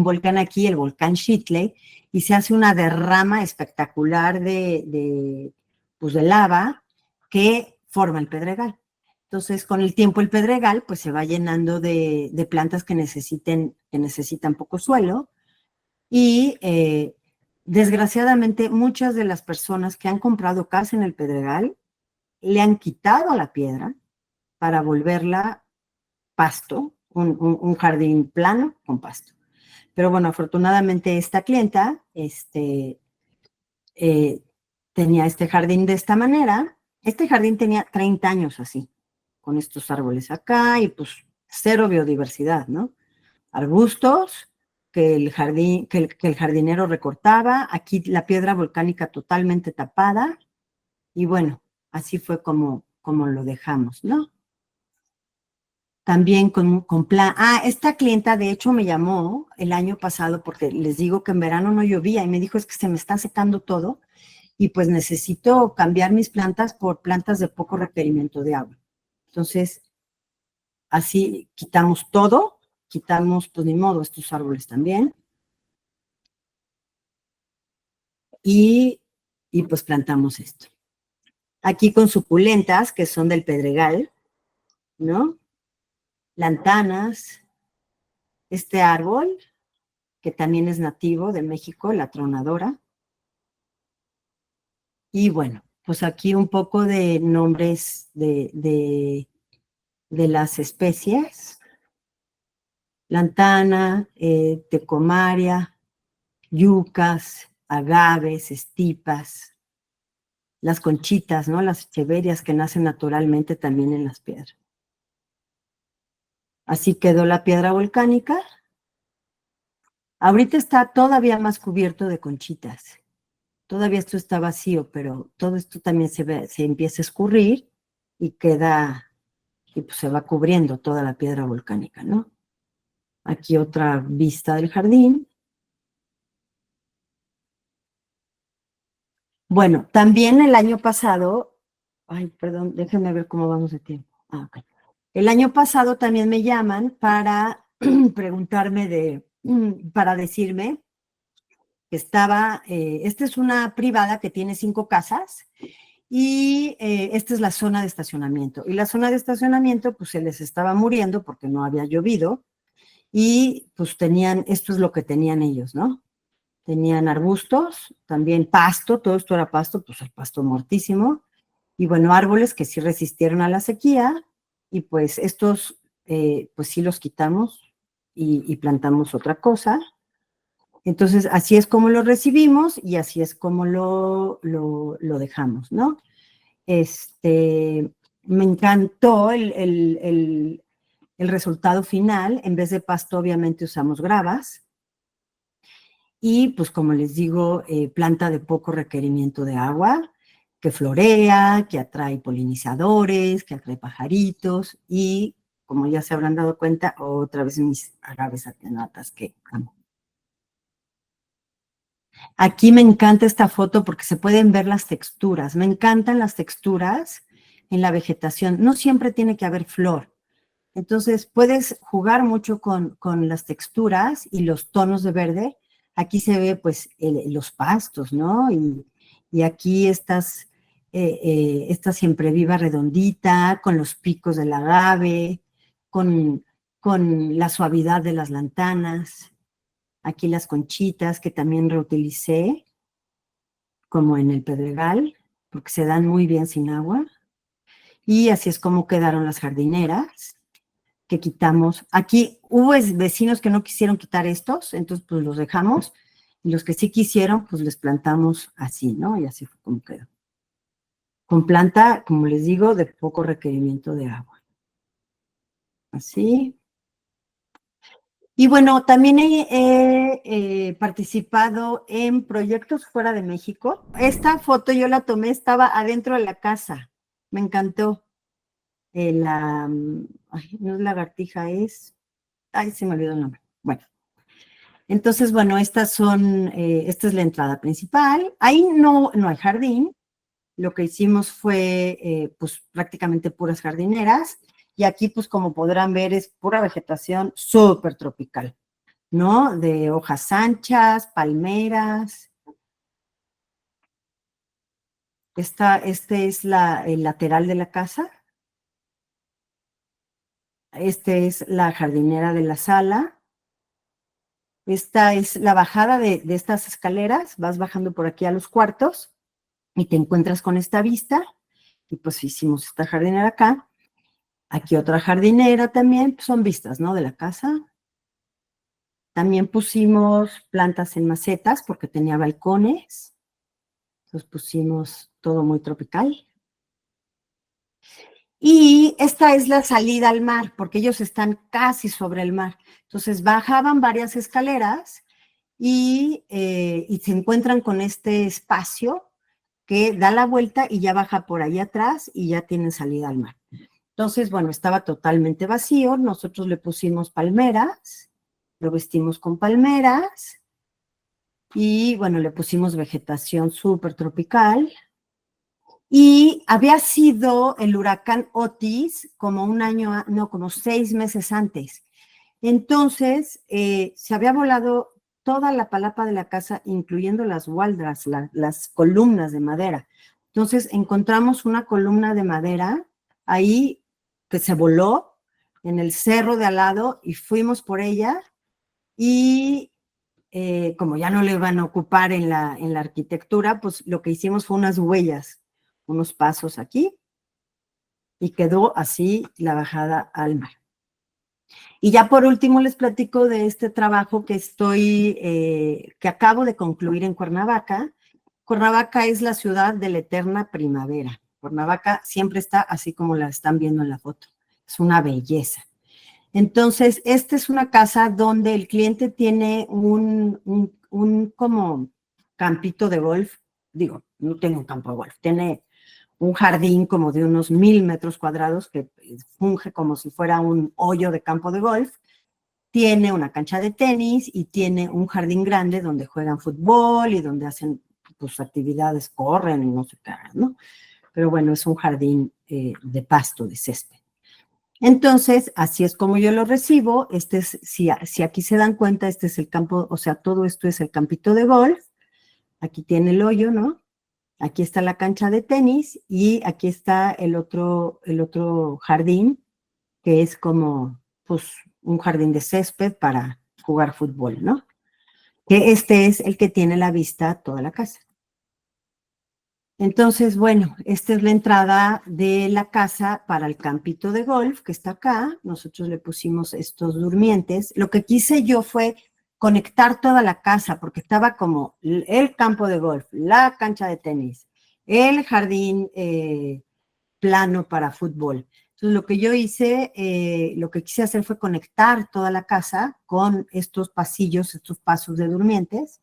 volcán aquí, el volcán Xitle, y se hace una derrama espectacular pues de lava que forma el Pedregal. Entonces, con el tiempo el Pedregal pues se va llenando de plantas que necesitan poco suelo y desgraciadamente muchas de las personas que han comprado casa en el Pedregal le han quitado la piedra para volverla pasto, un jardín plano con pasto. Pero bueno, afortunadamente esta clienta tenía este jardín de esta manera. Este jardín tenía 30 años así, con estos árboles acá y pues cero biodiversidad, ¿no? Arbustos que el jardinero recortaba, aquí la piedra volcánica totalmente tapada, y bueno, así fue como lo dejamos, ¿no? También esta clienta de hecho me llamó el año pasado porque les digo que en verano no llovía y me dijo es que se me está secando todo y pues necesito cambiar mis plantas por plantas de poco requerimiento de agua. Entonces, así quitamos todo, pues ni modo, estos árboles también. Y pues plantamos esto. Aquí con suculentas, que son del Pedregal, ¿no? Lantanas, este árbol, que también es nativo de México, la tronadora. Y bueno, pues aquí un poco de nombres de las especies. Lantana, tecomaria, yucas, agaves, estipas, las conchitas, ¿no? Las echeverias que nacen naturalmente también en las piedras. Así quedó la piedra volcánica. Ahorita está todavía más cubierto de conchitas. Todavía esto está vacío, pero todo esto también se empieza a escurrir y pues se va cubriendo toda la piedra volcánica, ¿no? Aquí otra vista del jardín. Bueno, también el año pasado, perdón, déjenme ver cómo vamos de tiempo. Ok. El año pasado también me llaman para preguntarme para decirme que esta es una privada que tiene 5 casas y esta es la zona de estacionamiento. Y la zona de estacionamiento pues se les estaba muriendo porque no había llovido y pues esto es lo que tenían ellos, ¿no? Tenían arbustos, también pasto, todo esto era pasto, pues el pasto muertísimo, y bueno, árboles que sí resistieron a la sequía, y pues estos, pues sí los quitamos y plantamos otra cosa. Entonces, así es como lo recibimos y así es como lo dejamos, ¿no? Me encantó el resultado final. En vez de pasto, obviamente usamos gravas. Y pues como les digo, planta de poco requerimiento de agua, que florea, que atrae polinizadores, que atrae pajaritos y como ya se habrán dado cuenta, otra vez mis agaves atenuatas que amo. Aquí me encanta esta foto porque se pueden ver las texturas. Me encantan las texturas en la vegetación. No siempre tiene que haber flor. Entonces, puedes jugar mucho con las texturas y los tonos de verde. Aquí se ve, pues, los pastos, ¿no? Y aquí esta siempre viva redondita, con los picos del agave, con, con la suavidad de las lantanas. Aquí las conchitas que también reutilicé, como en el Pedregal, porque se dan muy bien sin agua. Y así es como quedaron las jardineras que quitamos. Aquí hubo vecinos que no quisieron quitar estos, entonces pues los dejamos. Y los que sí quisieron, pues les plantamos así, ¿no? Y así fue como quedó. Con planta, como les digo, de poco requerimiento de agua. Así. Y bueno, también he participado en proyectos fuera de México. Esta foto yo la tomé, estaba adentro de la casa. Me encantó. Ay, no es lagartija, ay, se me olvidó el nombre. Bueno, entonces, bueno, esta es la entrada principal. Ahí no hay jardín. Lo que hicimos fue, pues, prácticamente puras jardineras. Y aquí, pues, como podrán ver, es pura vegetación súper tropical, ¿no? De hojas anchas, palmeras. Este es el lateral de la casa. Este es la jardinera de la sala. Esta es la bajada de estas escaleras. Vas bajando por aquí a los cuartos y te encuentras con esta vista. Y pues hicimos esta jardinera acá. Aquí otra jardinera también. Pues son vistas, ¿no? De la casa. También pusimos plantas en macetas porque tenía balcones. Entonces pusimos todo muy tropical. Y esta es la salida al mar, porque ellos están casi sobre el mar. Entonces bajaban varias escaleras y se encuentran con este espacio que da la vuelta y ya baja por ahí atrás y ya tienen salida al mar. Entonces, bueno, estaba totalmente vacío. Nosotros le pusimos palmeras, lo vestimos con palmeras y, bueno, le pusimos vegetación súper tropical. Y había sido el huracán Otis como como 6 meses antes. Entonces, se había volado toda la palapa de la casa, incluyendo las gualdras, las columnas de madera. Entonces, encontramos una columna de madera ahí que se voló en el cerro de al lado y fuimos por ella y como ya no le iban a ocupar en la arquitectura, pues lo que hicimos fue unas huellas, unos pasos aquí, y quedó así la bajada al mar. Y ya por último les platico de este trabajo que acabo de concluir en Cuernavaca. Cuernavaca es la ciudad de la eterna primavera. Cuernavaca siempre está así como la están viendo en la foto. Es una belleza. Entonces, esta es una casa donde el cliente tiene un como campito de golf. Digo, no tiene un campo de golf, tiene un jardín como de unos 1000 metros cuadrados que funge como si fuera un hoyo de campo de golf. Tiene una cancha de tenis y tiene un jardín grande donde juegan fútbol y donde hacen pues actividades, corren y no sé qué, ¿no? Pero bueno, es un jardín de pasto, de césped. Entonces, así es como yo lo recibo. Si aquí se dan cuenta, este es el campo, o sea, todo esto es el campito de golf. Aquí tiene el hoyo, ¿no? Aquí está la cancha de tenis y aquí está el otro jardín, que es como, pues, un jardín de césped para jugar fútbol, ¿no? Que este es el que tiene la vista a toda la casa. Entonces, bueno, esta es la entrada de la casa para el campito de golf que está acá. Nosotros le pusimos estos durmientes. Lo que quise yo fue conectar toda la casa porque estaba como el campo de golf, la cancha de tenis, el jardín plano para fútbol. Entonces, lo que yo hice, lo que quise hacer fue conectar toda la casa con estos pasillos, estos pasos de durmientes.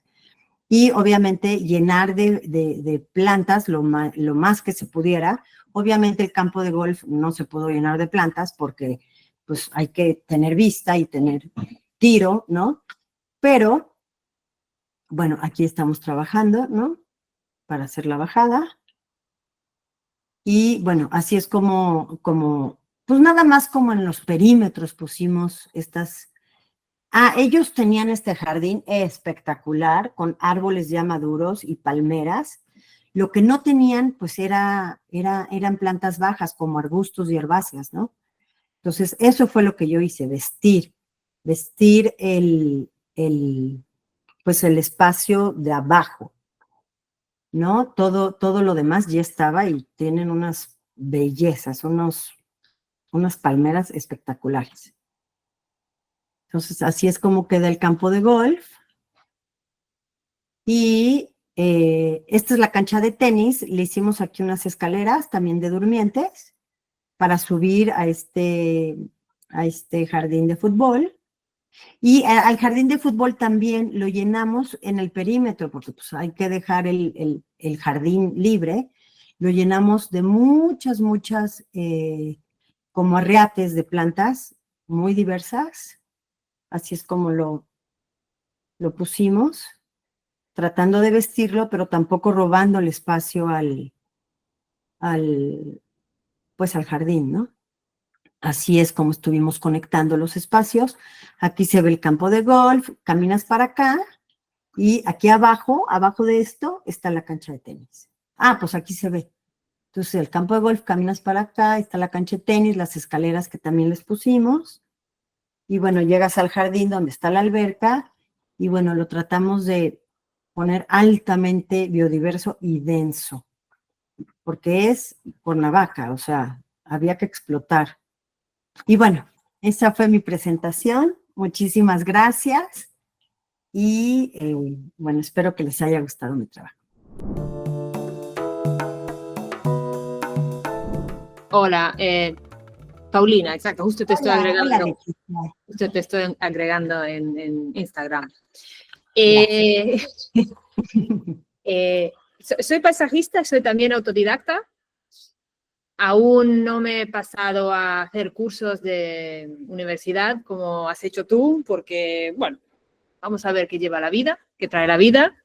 Y obviamente llenar de plantas lo más que se pudiera. Obviamente el campo de golf no se pudo llenar de plantas porque pues hay que tener vista y tener tiro, ¿no? Pero, bueno, aquí estamos trabajando, ¿no? Para hacer la bajada. Y bueno, así es como pues nada más como en los perímetros pusimos estas. Ellos tenían este jardín espectacular con árboles ya maduros y palmeras. Lo que no tenían, pues eran plantas bajas como arbustos y herbáceas, ¿no? Entonces, eso fue lo que yo hice, vestir pues el espacio de abajo, ¿no? Todo lo demás ya estaba y tienen unas bellezas, unas palmeras espectaculares. Entonces, así es como queda el campo de golf. Y esta es la cancha de tenis. Le hicimos aquí unas escaleras también de durmientes para subir a este jardín de fútbol. Y al jardín de fútbol también lo llenamos en el perímetro, porque pues hay que dejar el jardín libre. Lo llenamos de muchas como arreates de plantas muy diversas. Así es como lo pusimos, tratando de vestirlo, pero tampoco robando el espacio pues al jardín, ¿no? Así es como estuvimos conectando los espacios. Aquí se ve el campo de golf, caminas para acá y aquí abajo de esto está la cancha de tenis. Pues aquí se ve. Entonces el campo de golf, caminas para acá, está la cancha de tenis, las escaleras que también les pusimos. Y bueno, llegas al jardín donde está la alberca y bueno, lo tratamos de poner altamente biodiverso y denso, porque es Cuernavaca, o sea, había que explotar. Y bueno, esa fue mi presentación. Muchísimas gracias y bueno, espero que les haya gustado mi trabajo. Hola, Paulina, exacto, justo te estoy agregando. Hola, Leticia. Justo te estoy agregando en Instagram. Soy paisajista, soy también autodidacta. Aún no me he pasado a hacer cursos de universidad como has hecho tú, porque, bueno, vamos a ver qué lleva la vida, qué trae la vida.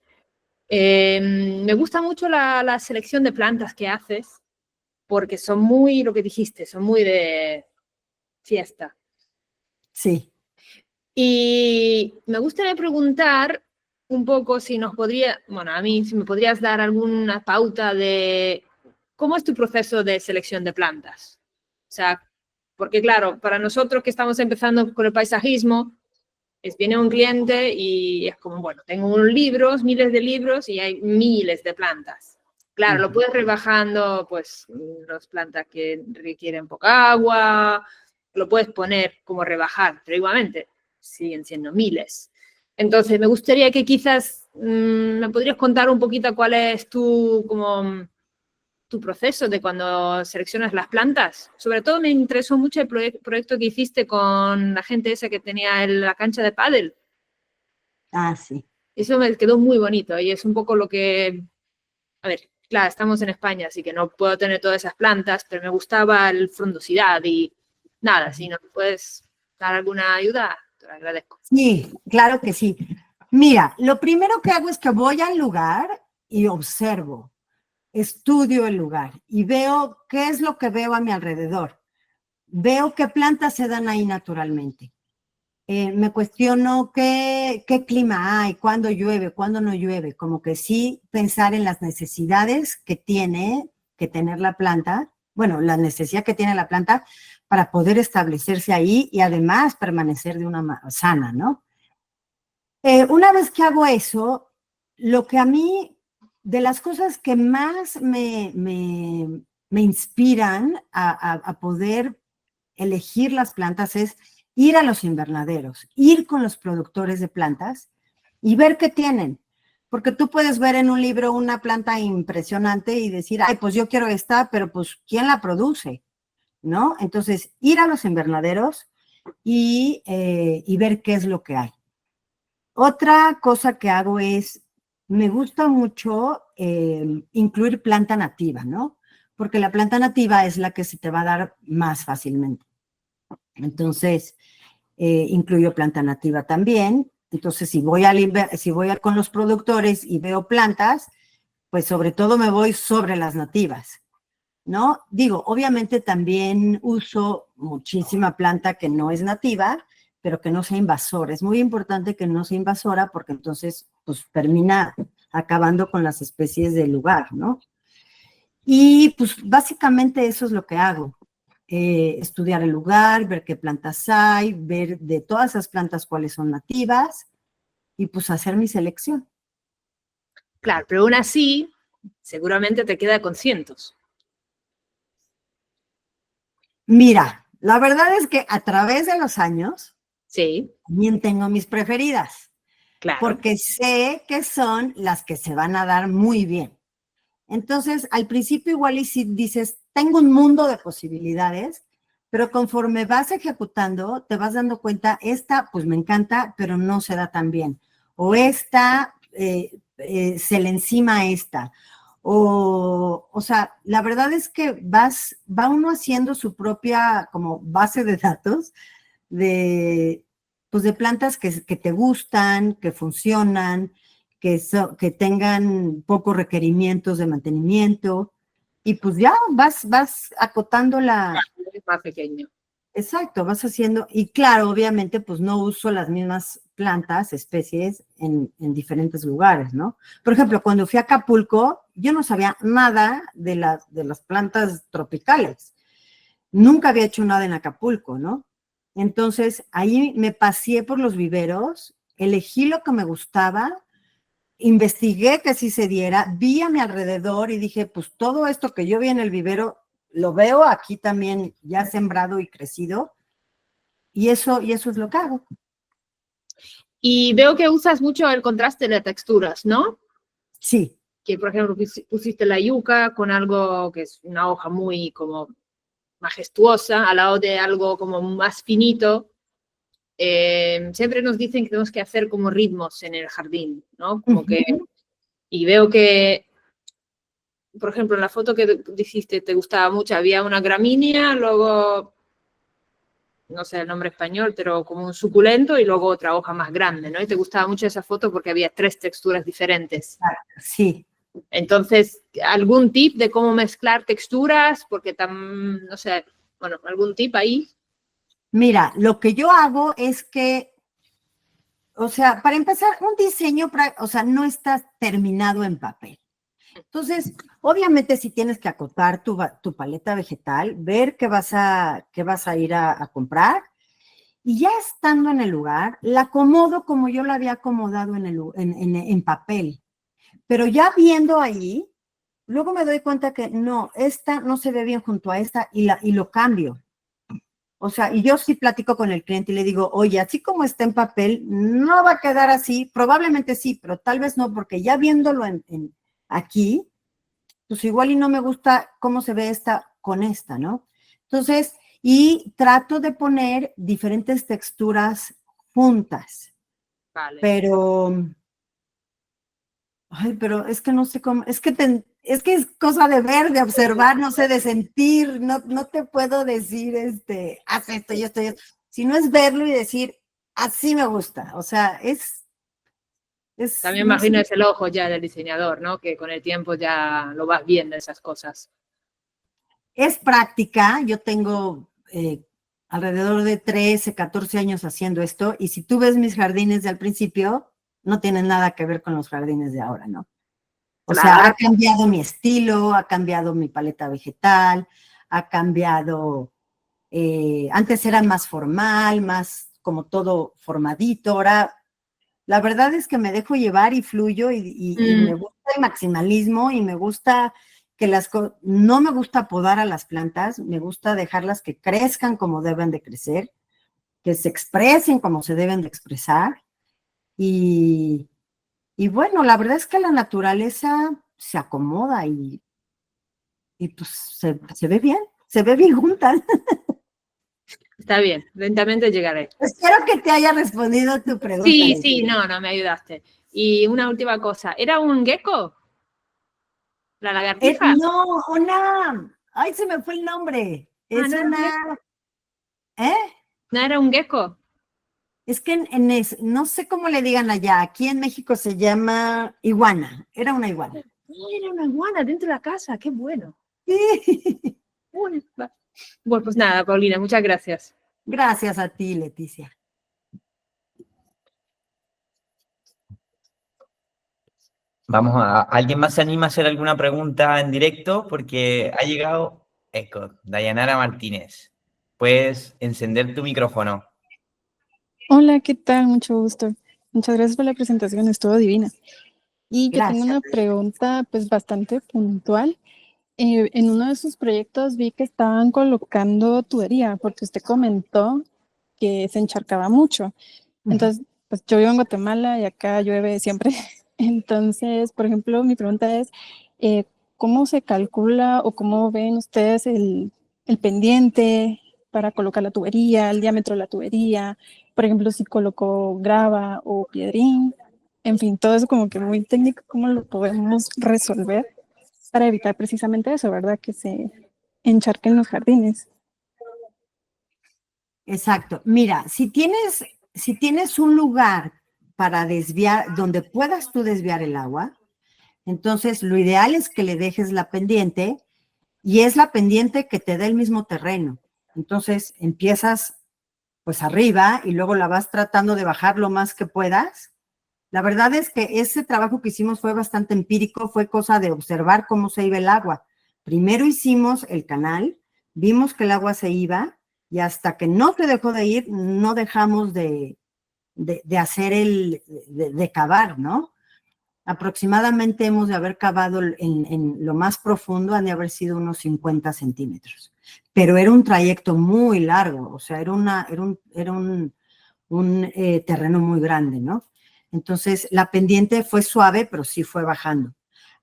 Me gusta mucho la selección de plantas que haces, porque son muy, lo que dijiste, son muy de fiesta. Sí. Y me gustaría preguntar un poco si nos podría, bueno, a mí, si me podrías dar alguna pauta de cómo es tu proceso de selección de plantas. O sea, porque claro, para nosotros que estamos empezando con el paisajismo, viene un cliente y es como, bueno, tengo unos libros, miles de libros y hay miles de plantas. Claro, lo puedes rebajando, pues, las plantas que requieren poca agua, lo puedes poner como rebajar, pero igualmente siguen siendo miles. Entonces, me gustaría que quizás me podrías contar un poquito cuál es tu proceso de cuando seleccionas las plantas. Sobre todo me interesó mucho el proyecto que hiciste con la gente esa que tenía la cancha de pádel. Sí. Eso me quedó muy bonito y es un poco lo que... A ver, claro, estamos en España, así que no puedo tener todas esas plantas, pero me gustaba la frondosidad y nada, si nos puedes dar alguna ayuda, te lo agradezco. Sí, claro que sí. Mira, lo primero que hago es que voy al lugar y observo, estudio el lugar y veo qué es lo que veo a mi alrededor. Veo qué plantas se dan ahí naturalmente. Me cuestiono qué clima hay, cuándo llueve, cuándo no llueve, como que sí pensar en las necesidades que tiene que tener la planta, bueno, la necesidad que tiene la planta para poder establecerse ahí y además permanecer de una sana, ¿no? Una vez que hago eso, lo que a mí, de las cosas que más me inspiran a poder elegir las plantas es ir a los invernaderos, ir con los productores de plantas y ver qué tienen. Porque tú puedes ver en un libro una planta impresionante y decir, ay, pues yo quiero esta, pero pues, ¿quién la produce? ¿No? Entonces, ir a los invernaderos y ver qué es lo que hay. Otra cosa que hago es, me gusta mucho incluir planta nativa, ¿no? Porque la planta nativa es la que se te va a dar más fácilmente. Entonces, incluyo planta nativa también. Entonces, si voy con los productores y veo plantas, pues sobre todo me voy sobre las nativas. ¿no? Digo, obviamente también uso muchísima planta que no es nativa, pero que no sea invasora. Es muy importante que no sea invasora porque entonces pues termina acabando con las especies del lugar, ¿no? Y pues básicamente eso es lo que hago. Estudiar el lugar, ver qué plantas hay, ver de todas esas plantas cuáles son nativas y pues hacer mi selección. Claro, pero aún así, seguramente te queda con cientos. Mira, la verdad es que a través de los años Sí, también tengo mis preferidas, claro. porque sé que son las que se van a dar muy bien. Entonces, al principio igual y si dices, tengo un mundo de posibilidades, pero conforme vas ejecutando, te vas dando cuenta, esta pues me encanta, pero no se da tan bien. O esta se le encima a esta. O sea, la verdad es que va uno haciendo su propia como base de datos de, pues de plantas que te gustan, que funcionan, que tengan pocos requerimientos de mantenimiento, y pues ya vas acotando Es más pequeño. exacto, vas haciendo, y claro, obviamente, pues no uso las mismas plantas, especies en diferentes lugares, ¿no? Por ejemplo, cuando fui a Acapulco, yo no sabía nada de las plantas tropicales. Nunca había hecho nada en Acapulco, ¿no? Entonces, ahí me paseé por los viveros, elegí lo que me gustaba, investigué que sí se diera, vi a mi alrededor y dije, pues todo esto que yo vi en el vivero, lo veo aquí también ya sembrado y crecido, y eso es lo que hago. Y veo que usas mucho el contraste de texturas, ¿no? Sí, Que, por ejemplo, pusiste la yuca con algo que es una hoja muy como majestuosa, al lado de algo como más finito. Siempre nos dicen que tenemos que hacer como ritmos en el jardín, ¿no? Como que, y veo que, por ejemplo, en la foto que dijiste te gustaba mucho, había una gramínea, luego, no sé el nombre español, pero como un suculento y luego otra hoja más grande, ¿no? Y te gustaba mucho esa foto porque había 3 texturas diferentes. sí. Entonces, ¿algún tip de cómo mezclar texturas? Porque no sé, bueno, algún tip ahí. Mira, lo que yo hago es que, o sea, para empezar, un diseño, o sea, no está terminado en papel. Entonces, obviamente si tienes que acotar tu paleta vegetal, ver qué vas a ir a comprar, y ya estando en el lugar, la acomodo como yo la había acomodado en papel. Pero ya viendo ahí, luego me doy cuenta que no, esta no se ve bien junto a esta y lo cambio. O sea, y yo sí platico con el cliente y le digo, oye, así como está en papel, no va a quedar así, probablemente sí, pero tal vez no, porque ya viéndolo aquí, pues igual y no me gusta cómo se ve esta con esta, ¿no? Entonces, y trato de poner diferentes texturas juntas, Vale. pero es que no sé cómo, es que es cosa de ver, de observar, no sé, de sentir, no te puedo decir, haz esto y esto y esto, sino es verlo y decir, así me gusta, o sea, También no sé. imagino es el ojo ya del diseñador, ¿no? Que con el tiempo ya lo vas viendo esas cosas. Es práctica, yo tengo alrededor de 13, 14 años haciendo esto, y si tú ves mis jardines de al principio, no tienen nada que ver con los jardines de ahora, ¿no? O sea, Claro. ha cambiado mi estilo, ha cambiado mi paleta vegetal, ha cambiado, antes era más formal, más como todo formadito, ahora la verdad es que me dejo llevar y fluyo y me gusta el maximalismo y me gusta que no me gusta podar a las plantas, me gusta dejarlas que crezcan como deben de crecer, que se expresen como se deben de expresar y bueno, la verdad es que la naturaleza se acomoda y pues se ve bien juntas. Está bien, lentamente llegaré. Espero que te haya respondido tu pregunta. Sí, sí, no, me ayudaste. Y una última cosa, ¿era un gecko? ¿La lagartija? No, ay, se me fue el nombre. Ah, Es no era un gecko. una, ¿eh? No era un gecko. Es que no sé cómo le digan allá, aquí en México se llama iguana, era una iguana. Ah, era una iguana dentro de la casa, qué bueno. Sí. Uy, va. Bueno, pues nada, Paulina, muchas gracias. Gracias a ti, Leticia. ¿Alguien más se anima a hacer alguna pregunta en directo? Porque ha llegado Dayanara Martínez. Puedes encender tu micrófono. Hola, ¿qué tal? Mucho gusto. Muchas gracias por la presentación, estuvo divina. Y yo tengo Gracias. una pregunta pues bastante puntual. En uno de sus proyectos vi que estaban colocando tubería, porque usted comentó que se encharcaba mucho. Entonces, pues yo vivo en Guatemala y acá llueve siempre. Entonces, por ejemplo, mi pregunta es, eh, ¿cómo se calcula o cómo ven ustedes el pendiente para colocar la tubería, el diámetro de la tubería? Por ejemplo, si colocó grava o piedrín, en fin, todo eso como que muy técnico, ¿cómo lo podemos resolver para evitar precisamente eso, ¿verdad? Que se encharquen los jardines. Exacto. Mira, si tienes un lugar para desviar, donde puedas tú desviar el agua, entonces lo ideal es que le dejes la pendiente y es la pendiente que te da el mismo terreno. Entonces empiezas pues arriba y luego la vas tratando de bajar lo más que puedas. La verdad es que ese trabajo que hicimos fue bastante empírico, fue cosa de observar cómo se iba el agua. Primero hicimos el canal, vimos que el agua se iba y hasta que no se dejó de ir, no dejamos de hacer de cavar, ¿no? Aproximadamente hemos de haber cavado en lo más profundo, han de haber sido unos 50 centímetros. Pero era un trayecto muy largo, o sea, era un terreno muy grande, ¿no? Entonces, la pendiente fue suave, pero sí fue bajando.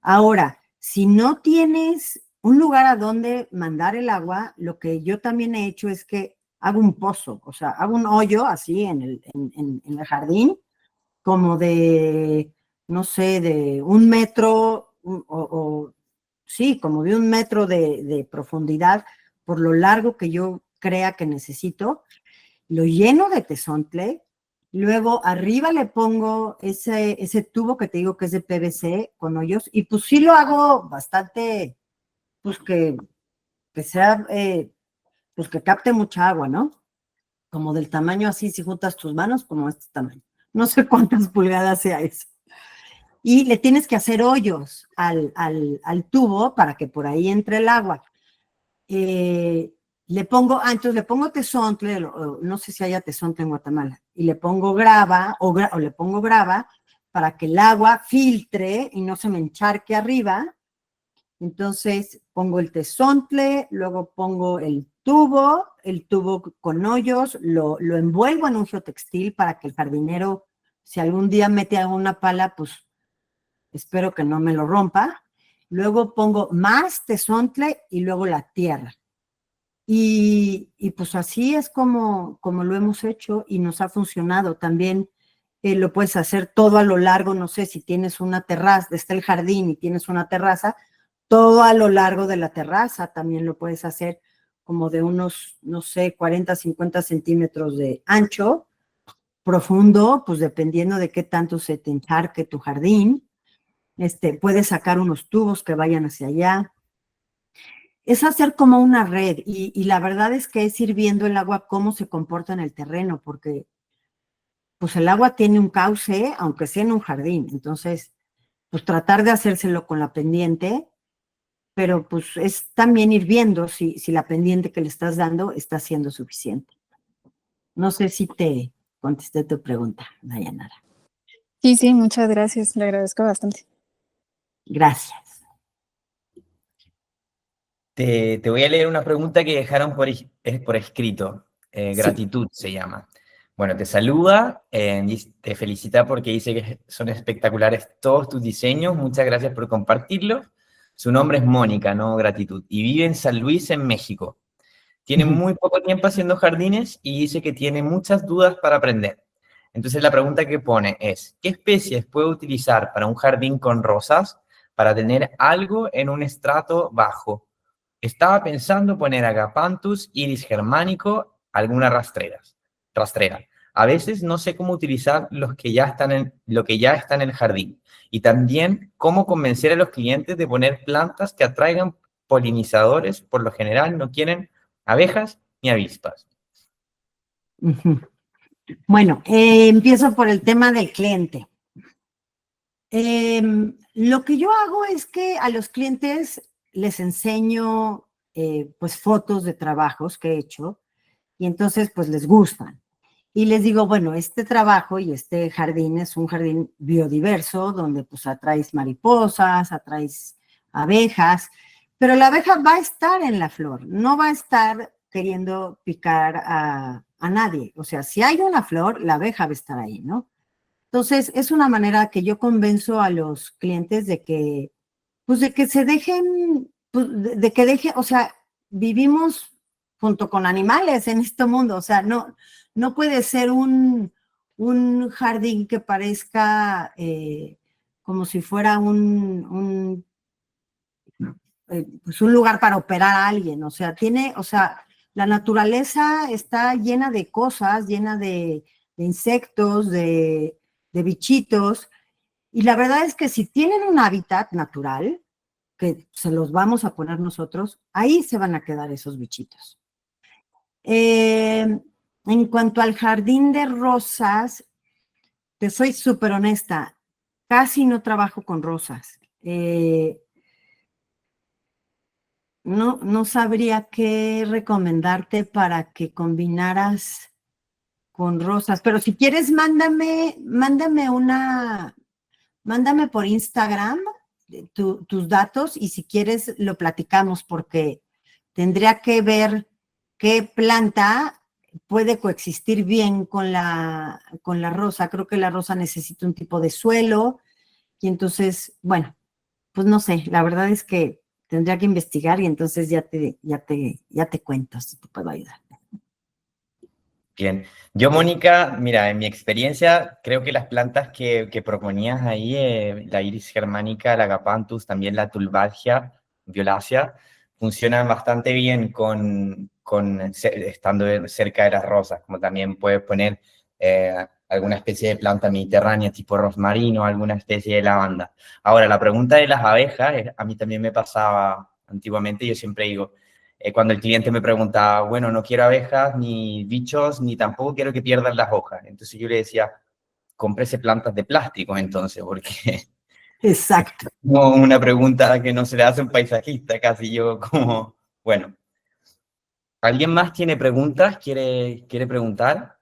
Ahora, si no tienes un lugar a donde mandar el agua, lo que yo también he hecho es que hago un pozo, o sea, hago un hoyo así en el jardín, como de, no sé, de 1 metro, sí, como de 1 metro de profundidad, por lo largo que yo crea que necesito, lo lleno de tezontle, luego arriba le pongo ese tubo que te digo que es de PVC con hoyos, y pues sí lo hago bastante, pues que sea, pues que capte mucha agua, ¿no? Como del tamaño así, si juntas tus manos, como este tamaño. No sé cuántas pulgadas sea eso. Y le tienes que hacer hoyos al tubo para que por ahí entre el agua. Entonces le pongo tezontle, no sé si haya tezontle en Guatemala, y le pongo grava, o le pongo grava para que el agua filtre y no se me encharque arriba. Entonces pongo el tezontle, luego pongo el tubo con hoyos, lo envuelvo en un geotextil para que el jardinero, si algún día mete alguna pala, pues espero que no me lo rompa. Luego pongo más tezontle y luego la tierra. Y pues así es como lo hemos hecho y nos ha funcionado. También lo puedes hacer todo a lo largo, no sé, si tienes una terraza, está el jardín y tienes una terraza, todo a lo largo de la terraza también lo puedes hacer como de unos, no sé, 40, 50 centímetros de ancho, profundo, pues dependiendo de qué tanto se te encharque tu jardín. Puedes sacar unos tubos que vayan hacia allá. Es hacer como una red y la verdad es que es ir viendo el agua cómo se comporta en el terreno, porque pues el agua tiene un cauce, aunque sea en un jardín. Entonces, pues tratar de hacérselo con la pendiente, pero pues es también ir viendo si la pendiente que le estás dando está siendo suficiente. No sé si te contesté tu pregunta, Dayanara. Sí, sí, muchas gracias, le agradezco bastante. Gracias. Te voy a leer una pregunta que dejaron por escrito. Sí. Gratitud se llama. Bueno, te saluda y te felicita porque dice que son espectaculares todos tus diseños. Muchas gracias por compartirlo. Su nombre es Mónica, no Gratitud, y vive en San Luis, en México. Tiene muy poco tiempo haciendo jardines y dice que tiene muchas dudas para aprender. Entonces la pregunta que pone es, ¿qué especies puedo utilizar para un jardín con rosas para tener algo en un estrato bajo? Estaba pensando poner agapanthus, iris germánico, alguna rastrera. A veces no sé cómo utilizar lo que ya está en el jardín. Y también cómo convencer a los clientes de poner plantas que atraigan polinizadores, por lo general, no quieren abejas ni avispas. Ujú. Bueno, empiezo por el tema del cliente. Lo que yo hago es que a los clientes les enseño pues fotos de trabajos que he hecho y entonces pues les gustan. Y les digo, bueno, este trabajo y este jardín es un jardín biodiverso donde pues atraes mariposas, atraes abejas, pero la abeja va a estar en la flor, no va a estar queriendo picar a nadie. O sea, si hay una flor, la abeja va a estar ahí, ¿no? Entonces, es una manera que yo convenzo a los clientes de que, pues de que se dejen, pues, de que dejen, o sea, vivimos junto con animales en este mundo, o sea, no puede ser un jardín que parezca como si fuera pues un lugar para operar a alguien, o sea, la naturaleza está llena de cosas, llena de insectos, de bichitos, y la verdad es que si tienen un hábitat natural, que se los vamos a poner nosotros, ahí se van a quedar esos bichitos. En cuanto al jardín de rosas, te soy súper honesta, casi no trabajo con rosas. No sabría qué recomendarte para que combinaras con rosas, pero si quieres, mándame por Instagram tus datos y si quieres lo platicamos porque tendría que ver qué planta puede coexistir bien con la rosa. Creo que la rosa necesita un tipo de suelo y entonces, bueno, pues no sé, la verdad es que tendría que investigar y entonces ya te cuento si te puedo ayudar. Bien. Yo, Mónica, mira, en mi experiencia, creo que las plantas que proponías ahí, la iris germánica, la agapanthus, también la tulbalgia violácea, funcionan bastante bien estando cerca de las rosas, como también puedes poner alguna especie de planta mediterránea, tipo rosmarino, alguna especie de lavanda. Ahora, la pregunta de las abejas, a mí también me pasaba antiguamente, yo siempre digo, cuando el cliente me preguntaba, bueno, no quiero abejas, ni bichos, ni tampoco quiero que pierdan las hojas. Entonces yo le decía, cómprese plantas de plástico entonces, porque Exacto. no una pregunta que no se le hace a un paisajista, casi yo como, bueno. ¿Alguien más tiene preguntas? ¿Quiere preguntar?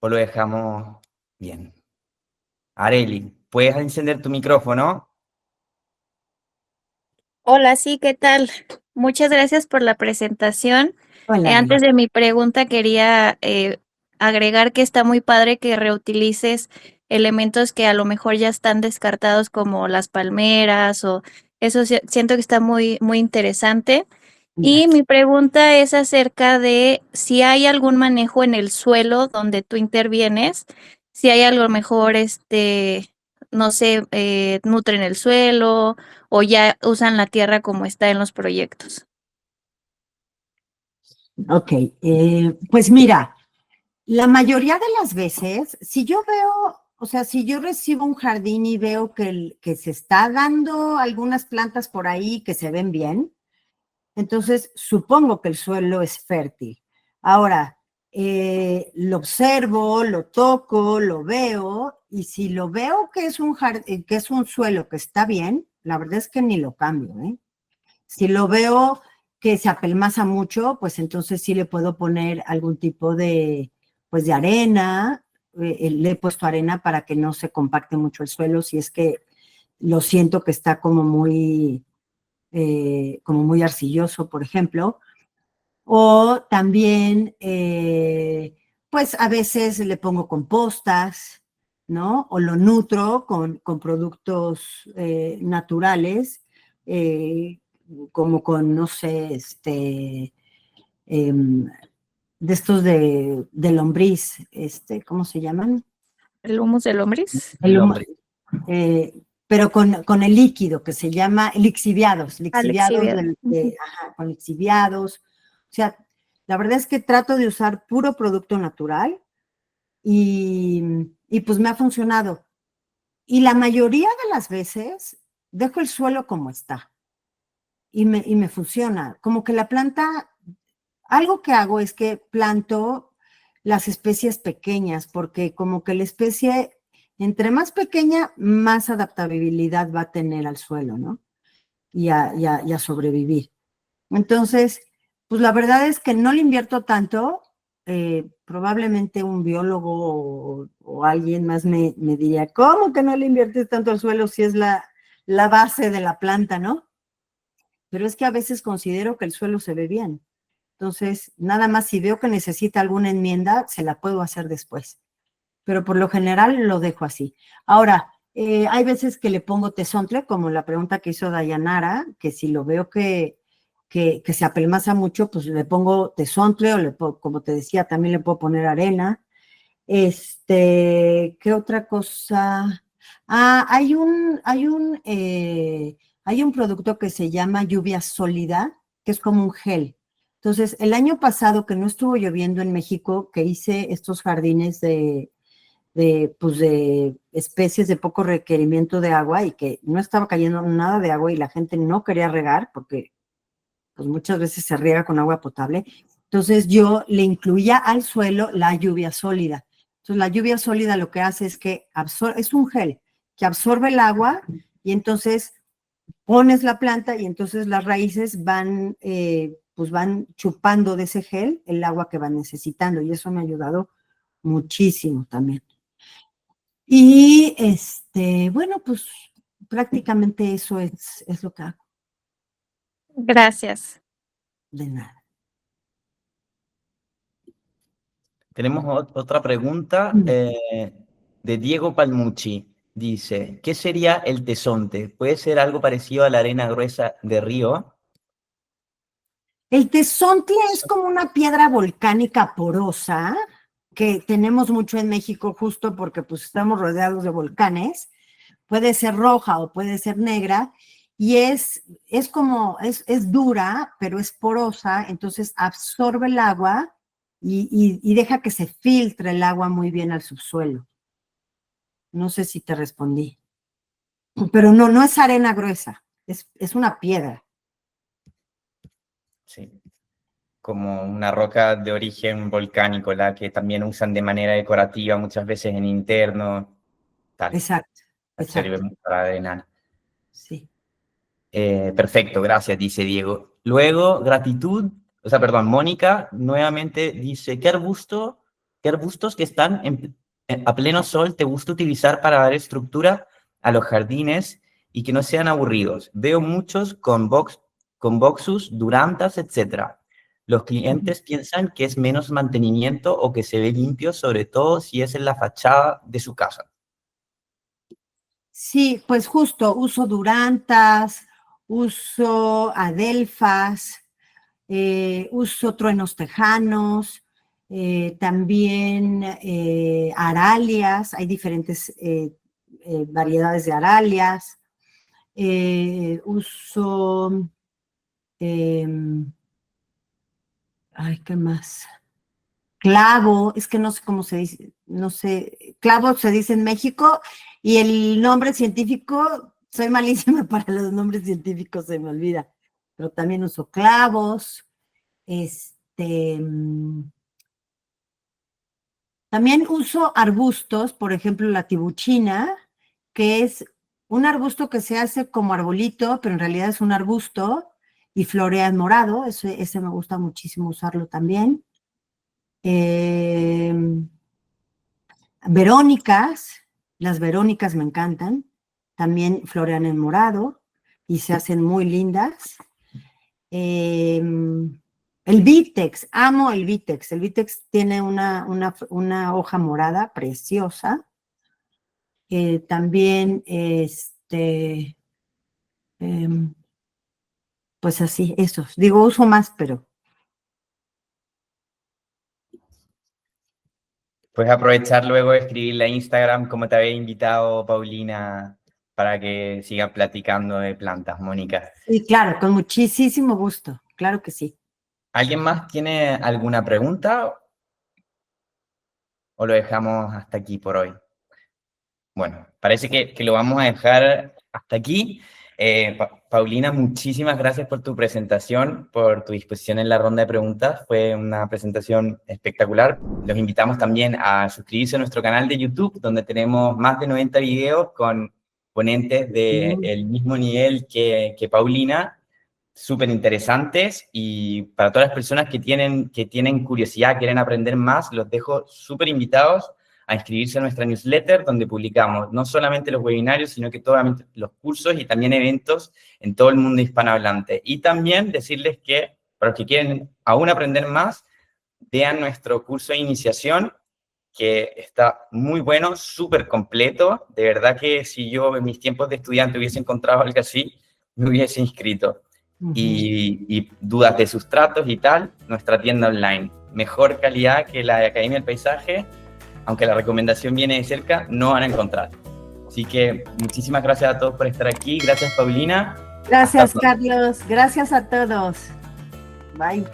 ¿O lo dejamos bien? Areli, ¿puedes encender tu micrófono? Hola, sí, ¿qué tal? Muchas gracias por la presentación. Hola. Antes de mi pregunta quería agregar que está muy padre que reutilices elementos que a lo mejor ya están descartados como las palmeras o eso siento que está muy, muy interesante. Y mi pregunta es acerca de si hay algún manejo en el suelo donde tú intervienes, si hay algo mejor, no sé, nutren el suelo o ya usan la tierra como está en los proyectos. Ok, pues mira, la mayoría de las veces, si yo veo, o sea, si yo recibo un jardín y veo que se está dando algunas plantas por ahí que se ven bien, entonces supongo que el suelo es fértil. Ahora, lo observo, lo toco, lo veo, y si lo veo que es que es un suelo que está bien, la verdad es que ni lo cambio, ¿eh? Si lo veo que se apelmaza mucho, pues entonces sí le puedo poner algún tipo pues de arena. Le he puesto arena para que no se compacte mucho el suelo si es que lo siento que está como muy arcilloso, por ejemplo. O también, pues a veces le pongo compostas, ¿no? O lo nutro con productos naturales, como con, no sé, em, de estos de lombriz, ¿cómo se llaman? ¿El humus de lombriz? El pero con el líquido que se llama lixiviados, Lixiviado. con lixiviados. O sea, la verdad es que trato de usar puro producto natural y pues me ha funcionado. Y la mayoría de las veces dejo el suelo como está y me funciona. Como que la planta, algo que hago es que planto las especies pequeñas, porque como que la especie, entre más pequeña, más adaptabilidad va a tener al suelo, ¿no? Y a sobrevivir. Entonces, pues la verdad es que no le invierto tanto. Probablemente un biólogo o alguien más me diría, ¿cómo que no le inviertes tanto al suelo si es la base de la planta, ¿no? Pero es que a veces considero que el suelo se ve bien. Entonces, nada más si veo que necesita alguna enmienda, se la puedo hacer después. Pero por lo general lo dejo así. Ahora, hay veces que le pongo tesontle, como la pregunta que hizo Dayanara, que si lo veo que se apelmaza mucho, pues le pongo tesontle o como te decía, también le puedo poner arena. ¿Qué otra cosa? Ah, hay un producto que se llama lluvia sólida, que es como un gel. Entonces, el año pasado que no estuvo lloviendo en México, que hice estos jardines pues de especies de poco requerimiento de agua y que no estaba cayendo nada de agua y la gente no quería regar porque pues muchas veces se riega con agua potable. Entonces yo le incluía al suelo la lluvia sólida. Entonces la lluvia sólida lo que hace es que es un gel que absorbe el agua y entonces pones la planta y entonces las raíces pues van chupando de ese gel el agua que van necesitando y eso me ha ayudado muchísimo también. Y bueno, pues prácticamente eso es lo que hago. Gracias. De nada. Tenemos otra pregunta de Diego Palmucci. Dice, ¿qué sería el tesonte? ¿Puede ser algo parecido a la arena gruesa de río? El tesontle es como una piedra volcánica porosa que tenemos mucho en México justo porque pues estamos rodeados de volcanes. Puede ser roja o puede ser negra y es dura, pero es porosa, entonces absorbe el agua y deja que se filtre el agua muy bien al subsuelo. No sé si te respondí. Pero no es arena gruesa, es una piedra. Sí. Como una roca de origen volcánico, la que también usan de manera decorativa muchas veces en interno. Tal. Exacto, Sirve exacto. mucho para arenar. Sí. Perfecto, gracias, dice Diego. Luego, gratitud, perdón, Mónica nuevamente dice, ¿qué arbustos que están a pleno sol te gusta utilizar para dar estructura a los jardines y que no sean aburridos? Veo muchos con boxus, durantas, etc. Los clientes piensan que es menos mantenimiento o que se ve limpio, sobre todo si es en la fachada de su casa. Sí, pues justo, uso durantas, uso adelfas, uso truenos tejanos, también aralias, hay diferentes variedades de aralias. Uso, ay, ¿qué más? Clavo, es que no sé cómo se dice, no sé, clavo se dice en México y el nombre científico, soy malísima para los nombres científicos, se me olvida, pero también uso clavos, también uso arbustos, por ejemplo, la tibuchina, que es un arbusto que se hace como arbolito, pero en realidad es un arbusto y florea en morado, ese me gusta muchísimo usarlo también. Verónicas, las verónicas me encantan, también florean en morado y se hacen muy lindas. El Vitex, amo el Vitex tiene una hoja morada preciosa. También, pues así, esos. Digo, uso más, pero Puedes aprovechar luego de escribirle a Instagram como te había invitado Paulina para que sigan platicando de plantas, Mónica. sí, claro, con muchísimo gusto, claro que sí. ¿Alguien más tiene alguna pregunta? ¿O lo dejamos hasta aquí por hoy? Bueno, parece que lo vamos a dejar hasta aquí. Paulina, muchísimas gracias por tu presentación, por tu disposición en la ronda de preguntas. Fue una presentación espectacular. Los invitamos también a suscribirse a nuestro canal de YouTube, donde tenemos más de 90 videos con ponentes del mismo nivel que Paulina, súper interesantes, y para todas las personas que tienen curiosidad, quieren aprender más, los dejo súper invitados a inscribirse a nuestra newsletter, donde publicamos no solamente los webinarios, sino que todos los cursos y también eventos en todo el mundo hispanohablante. Y también decirles que, para los que quieren aún aprender más, vean nuestro curso de iniciación, que está muy bueno, súper completo. De verdad que si yo en mis tiempos de estudiante hubiese encontrado algo así, me hubiese inscrito. Y dudas de sustratos y tal, nuestra tienda online. Mejor calidad que la de Academia del Paisaje, aunque la recomendación viene de cerca, no van a encontrar. Así que muchísimas gracias a todos por estar aquí. Gracias, Paulina. Gracias, Carlos. Gracias a todos. Bye.